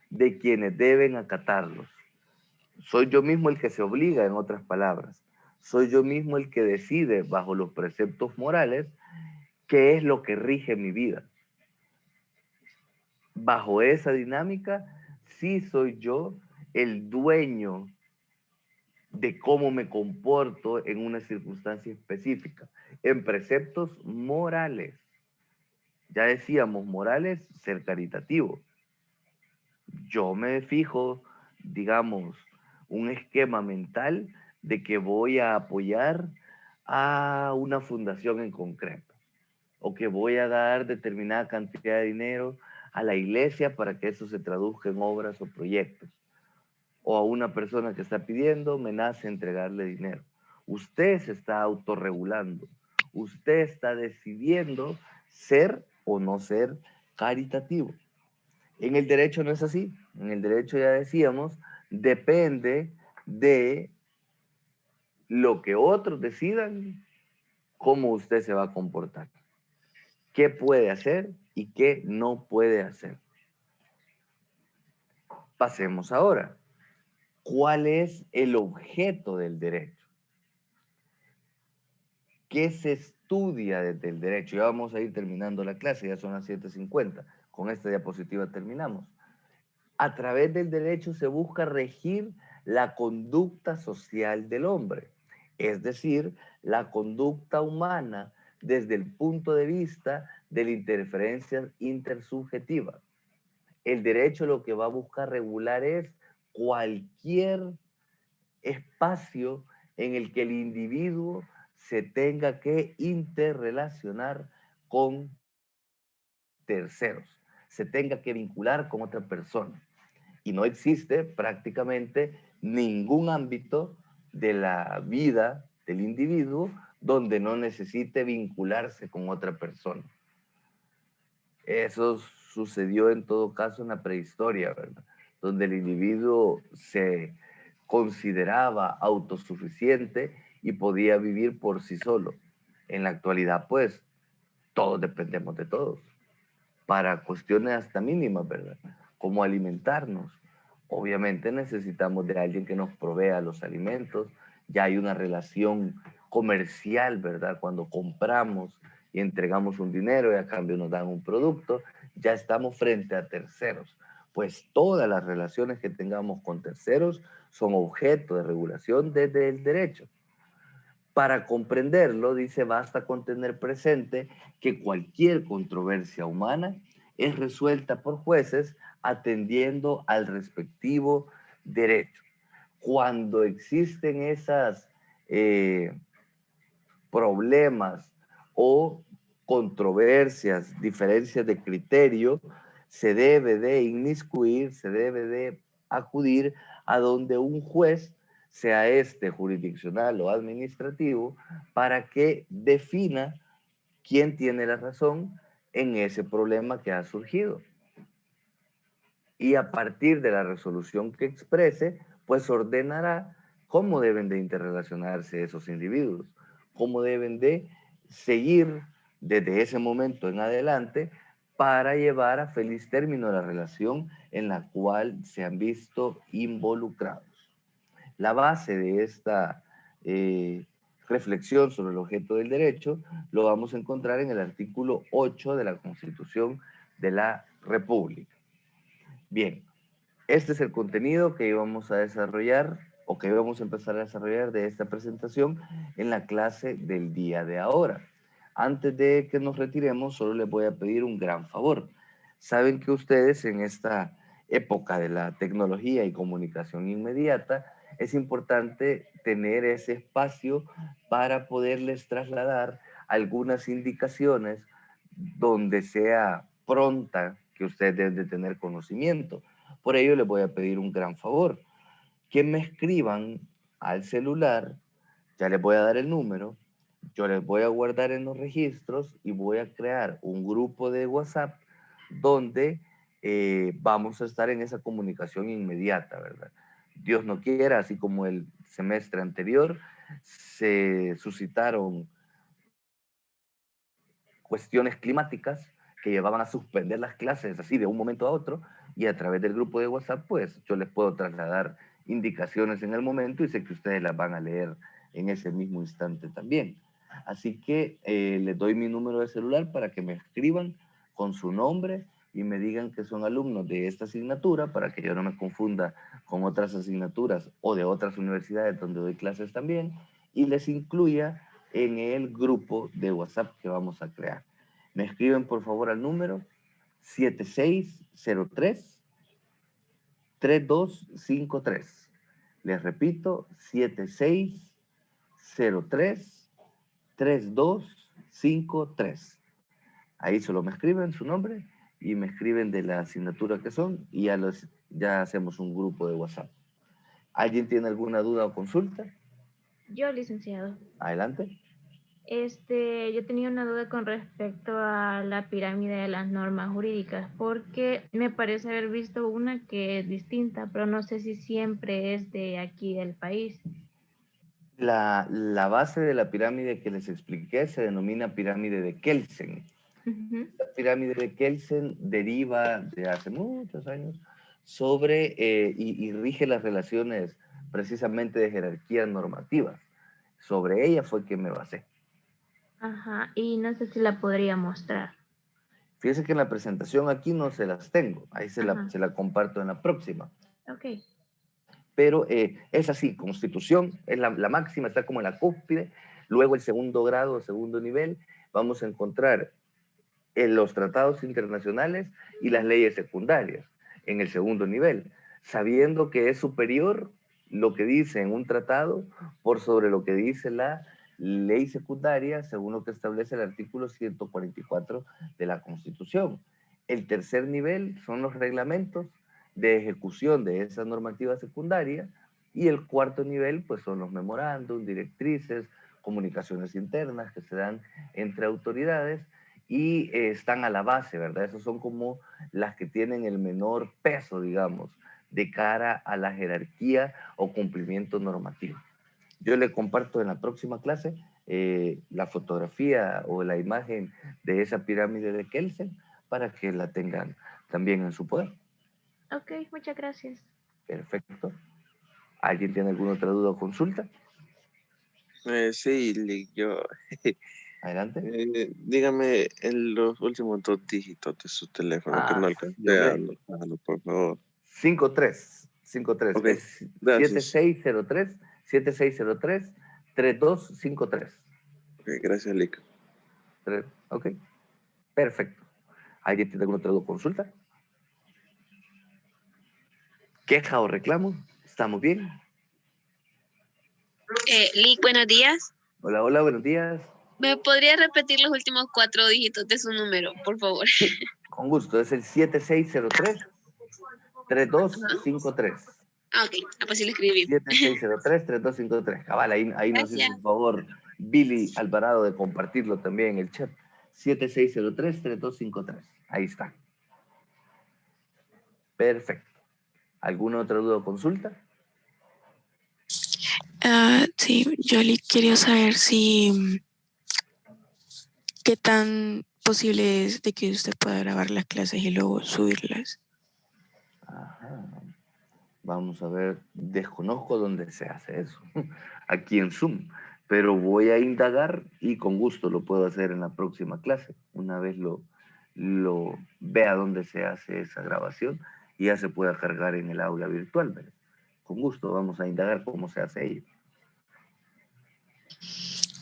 de quienes deben acatarlos. Soy yo mismo el que se obliga, en otras palabras. Soy yo mismo el que decide bajo los preceptos morales qué es lo que rige mi vida. Bajo esa dinámica, sí soy yo el dueño de cómo me comporto en una circunstancia específica, en preceptos morales. Ya decíamos, morales, ser caritativo. Yo me fijo, digamos, un esquema mental de que voy a apoyar a una fundación en concreto, o que voy a dar determinada cantidad de dinero a la iglesia para que eso se traduzca en obras o proyectos. O a una persona que está pidiendo, me nace entregarle dinero. Usted se está autorregulando. Usted está decidiendo ser o no ser caritativo. En el derecho no es así. En el derecho, ya decíamos, depende de lo que otros decidan, cómo usted se va a comportar. ¿Qué puede hacer y qué no puede hacer? Pasemos ahora. ¿Cuál es el objeto del derecho? ¿Qué se estudia desde el derecho? Ya vamos a ir terminando la clase, ya son las 7:50. Con esta diapositiva terminamos. A través del derecho se busca regir la conducta social del hombre, es decir, la conducta humana desde el punto de vista de la interferencia intersubjetiva. El derecho lo que va a buscar regular es cualquier espacio en el que el individuo se tenga que interrelacionar con terceros, se tenga que vincular con otra persona. Y no existe prácticamente ningún ámbito de la vida del individuo donde no necesite vincularse con otra persona. Eso sucedió en todo caso en la prehistoria, ¿verdad? Donde el individuo se consideraba autosuficiente y podía vivir por sí solo. En la actualidad, pues, todos dependemos de todos, para cuestiones hasta mínimas, ¿verdad? Como alimentarnos. Obviamente necesitamos de alguien que nos provea los alimentos. Ya hay una relación comercial, ¿verdad? Cuando compramos y entregamos un dinero y a cambio nos dan un producto, ya estamos frente a terceros. Pues todas las relaciones que tengamos con terceros son objeto de regulación desde el derecho. Para comprenderlo, dice, basta con tener presente que cualquier controversia humana es resuelta por jueces atendiendo al respectivo derecho. Cuando existen esas problemas o controversias, diferencias de criterio, se debe de inmiscuir, se debe de acudir a donde un juez, sea este jurisdiccional o administrativo, para que defina quién tiene la razón en ese problema que ha surgido. Y a partir de la resolución que exprese, pues ordenará cómo deben de interrelacionarse esos individuos, cómo deben de seguir desde ese momento en adelante para llevar a feliz término la relación en la cual se han visto involucrados. La base de esta reflexión sobre el objeto del derecho lo vamos a encontrar en el artículo 8 de la Constitución de la República. Bien, este es el contenido que íbamos a desarrollar o que íbamos a empezar a desarrollar de esta presentación en la clase del día de ahora. Antes de que nos retiremos, solo les voy a pedir un gran favor. Saben que ustedes en esta época de la tecnología y comunicación inmediata, es importante tener ese espacio para poderles trasladar algunas indicaciones donde sea pronta que ustedes deben de tener conocimiento. Por ello les voy a pedir un gran favor, que me escriban al celular, ya les voy a dar el número, yo les voy a guardar en los registros y voy a crear un grupo de WhatsApp donde vamos a estar en esa comunicación inmediata, ¿verdad? Dios no quiera, así como el semestre anterior, se suscitaron cuestiones climáticas que llevaban a suspender las clases así de un momento a otro, y a través del grupo de WhatsApp, pues yo les puedo trasladar indicaciones en el momento y sé que ustedes las van a leer en ese mismo instante también. Así que les doy mi número de celular para que me escriban con su nombre y me digan que son alumnos de esta asignatura para que yo no me confunda con otras asignaturas o de otras universidades donde doy clases también, y les incluya en el grupo de WhatsApp que vamos a crear. Me escriben por favor al número 7603-3253. Les repito, 7603-3253. Ahí solo me escriben su nombre y me escriben de la asignatura que son y ya hacemos un grupo de WhatsApp. ¿Alguien tiene alguna duda o consulta? Yo, licenciado. Adelante. Yo tenía una duda con respecto a la pirámide de las normas jurídicas, porque me parece haber visto una que es distinta, pero no sé si siempre es de aquí del país. La base de la pirámide que les expliqué se denomina pirámide de Kelsen. La pirámide de Kelsen deriva de hace muchos años sobre y rige las relaciones precisamente de jerarquías normativas. Sobre ella fue que me basé. Ajá, y no sé si la podría mostrar. Fíjense que en la presentación aquí no se las tengo, ahí se la comparto en la próxima. Ok. Pero es así, Constitución es la máxima, está como en la cúspide, luego el segundo grado, el segundo nivel, vamos a encontrar en los tratados internacionales y las leyes secundarias en el segundo nivel, sabiendo que es superior lo que dice en un tratado por sobre lo que dice la ley secundaria, según lo que establece el artículo 144 de la Constitución. El tercer nivel son los reglamentos de ejecución de esa normativa secundaria, y el cuarto nivel pues son los memorándum, directrices, comunicaciones internas que se dan entre autoridades y están a la base, ¿verdad? Esas son como las que tienen el menor peso, digamos, de cara a la jerarquía o cumplimiento normativo. Yo le comparto en la próxima clase la fotografía o la imagen de esa pirámide de Kelsen para que la tengan también en su poder. Ok, muchas gracias. Perfecto. ¿Alguien tiene alguna otra duda o consulta? Sí, yo. Adelante. Dígame en los últimos 2 dígitos de su teléfono, que no alcancé a anotarlo, por favor. 53. Okay, es 7603-3253. Ok, gracias, Lick. Ok, perfecto. ¿Alguien tiene alguna otra consulta? ¿Queja o reclamo? ¿Estamos bien? Lick, buenos días. Hola, hola, buenos días. ¿Me podría repetir los últimos 4 dígitos de su número, por favor? Sí, con gusto. Es el 7603-3253. Ah, ok. Ah, pues sí lo escribí. 7603-3253. Cabal, ahí nos hizo un favor Billy Alvarado de compartirlo también en el chat. 7603-3253. Ahí está. Perfecto. ¿Alguna otra duda o consulta? Sí, yo quería saber si qué tan posible es de que usted pueda grabar las clases y luego subirlas. Ajá. Vamos a ver, desconozco dónde se hace eso, aquí en Zoom, pero voy a indagar y con gusto lo puedo hacer en la próxima clase, una vez lo vea dónde se hace esa grabación y ya se pueda cargar en el aula virtual, ¿verdad? Con gusto vamos a indagar cómo se hace ello.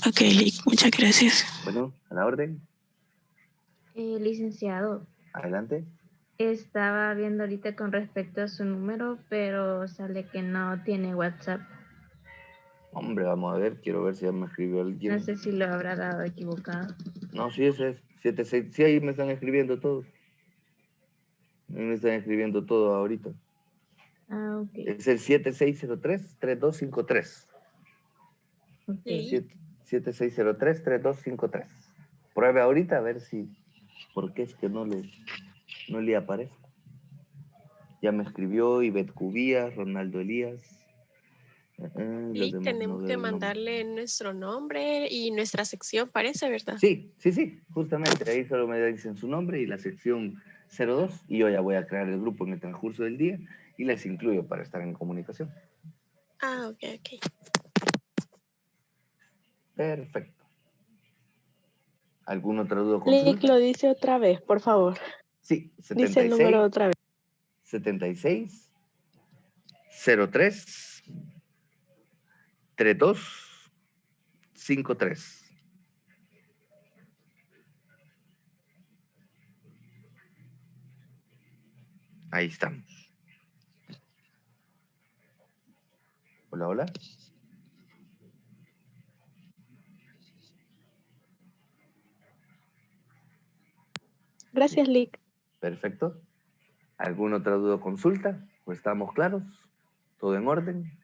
Ok, Lick, muchas gracias. Bueno, a la orden. Licenciado. Adelante. Estaba viendo ahorita con respecto a su número, pero sale que no tiene WhatsApp. Hombre, vamos a ver, quiero ver si ya me escribió alguien. No sé si lo habrá dado equivocado. No, sí, ese es 76. Sí, ahí me están escribiendo todos. Ahí me están escribiendo todo ahorita. Ah, ok. Es el 7603-3253. Okay. 7603-3253. Pruebe ahorita a ver si, por qué es que no le aparece. Ya me escribió Ivette Cubías, Ronaldo Elías. Y tenemos que mandarle nuestro nombre y nuestra sección, parece, ¿verdad? Sí, justamente. Ahí solo me dicen su nombre y la sección 02 y yo ya voy a crear el grupo en el transcurso del día y les incluyo para estar en comunicación. Ah, ok. Perfecto. ¿Alguna otra duda o consulta? consulta? Lick, lo dice otra vez, por favor. Sí, 76. Dice el número otra vez. 76 03 32 53. Ahí estamos. Hola, hola. Gracias, Lick. Perfecto. ¿Alguna otra duda o consulta? ¿O estamos claros? ¿Todo en orden?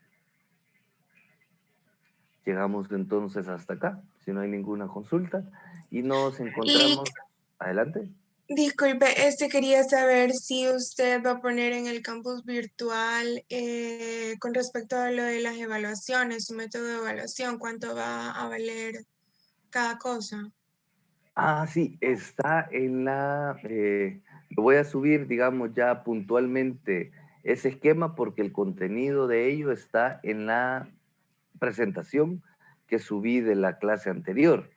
Llegamos entonces hasta acá, si no hay ninguna consulta, y nos encontramos... Adelante. Disculpe, quería saber si usted va a poner en el campus virtual con respecto a lo de las evaluaciones, su método de evaluación, cuánto va a valer cada cosa. Ah, sí, está en la... lo voy a subir, digamos, ya puntualmente ese esquema porque el contenido de ello está en la presentación que subí de la clase anterior.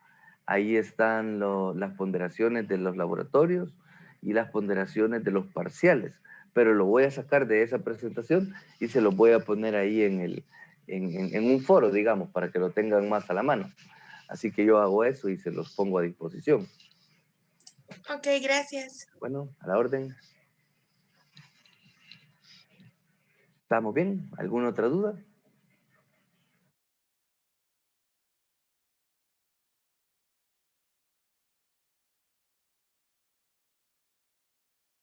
Ahí están las ponderaciones de los laboratorios y las ponderaciones de los parciales, pero lo voy a sacar de esa presentación y se los voy a poner ahí en un foro, digamos, para que lo tengan más a la mano. Así que yo hago eso y se los pongo a disposición. Ok, gracias. Bueno, a la orden. ¿Estamos bien? ¿Alguna otra duda?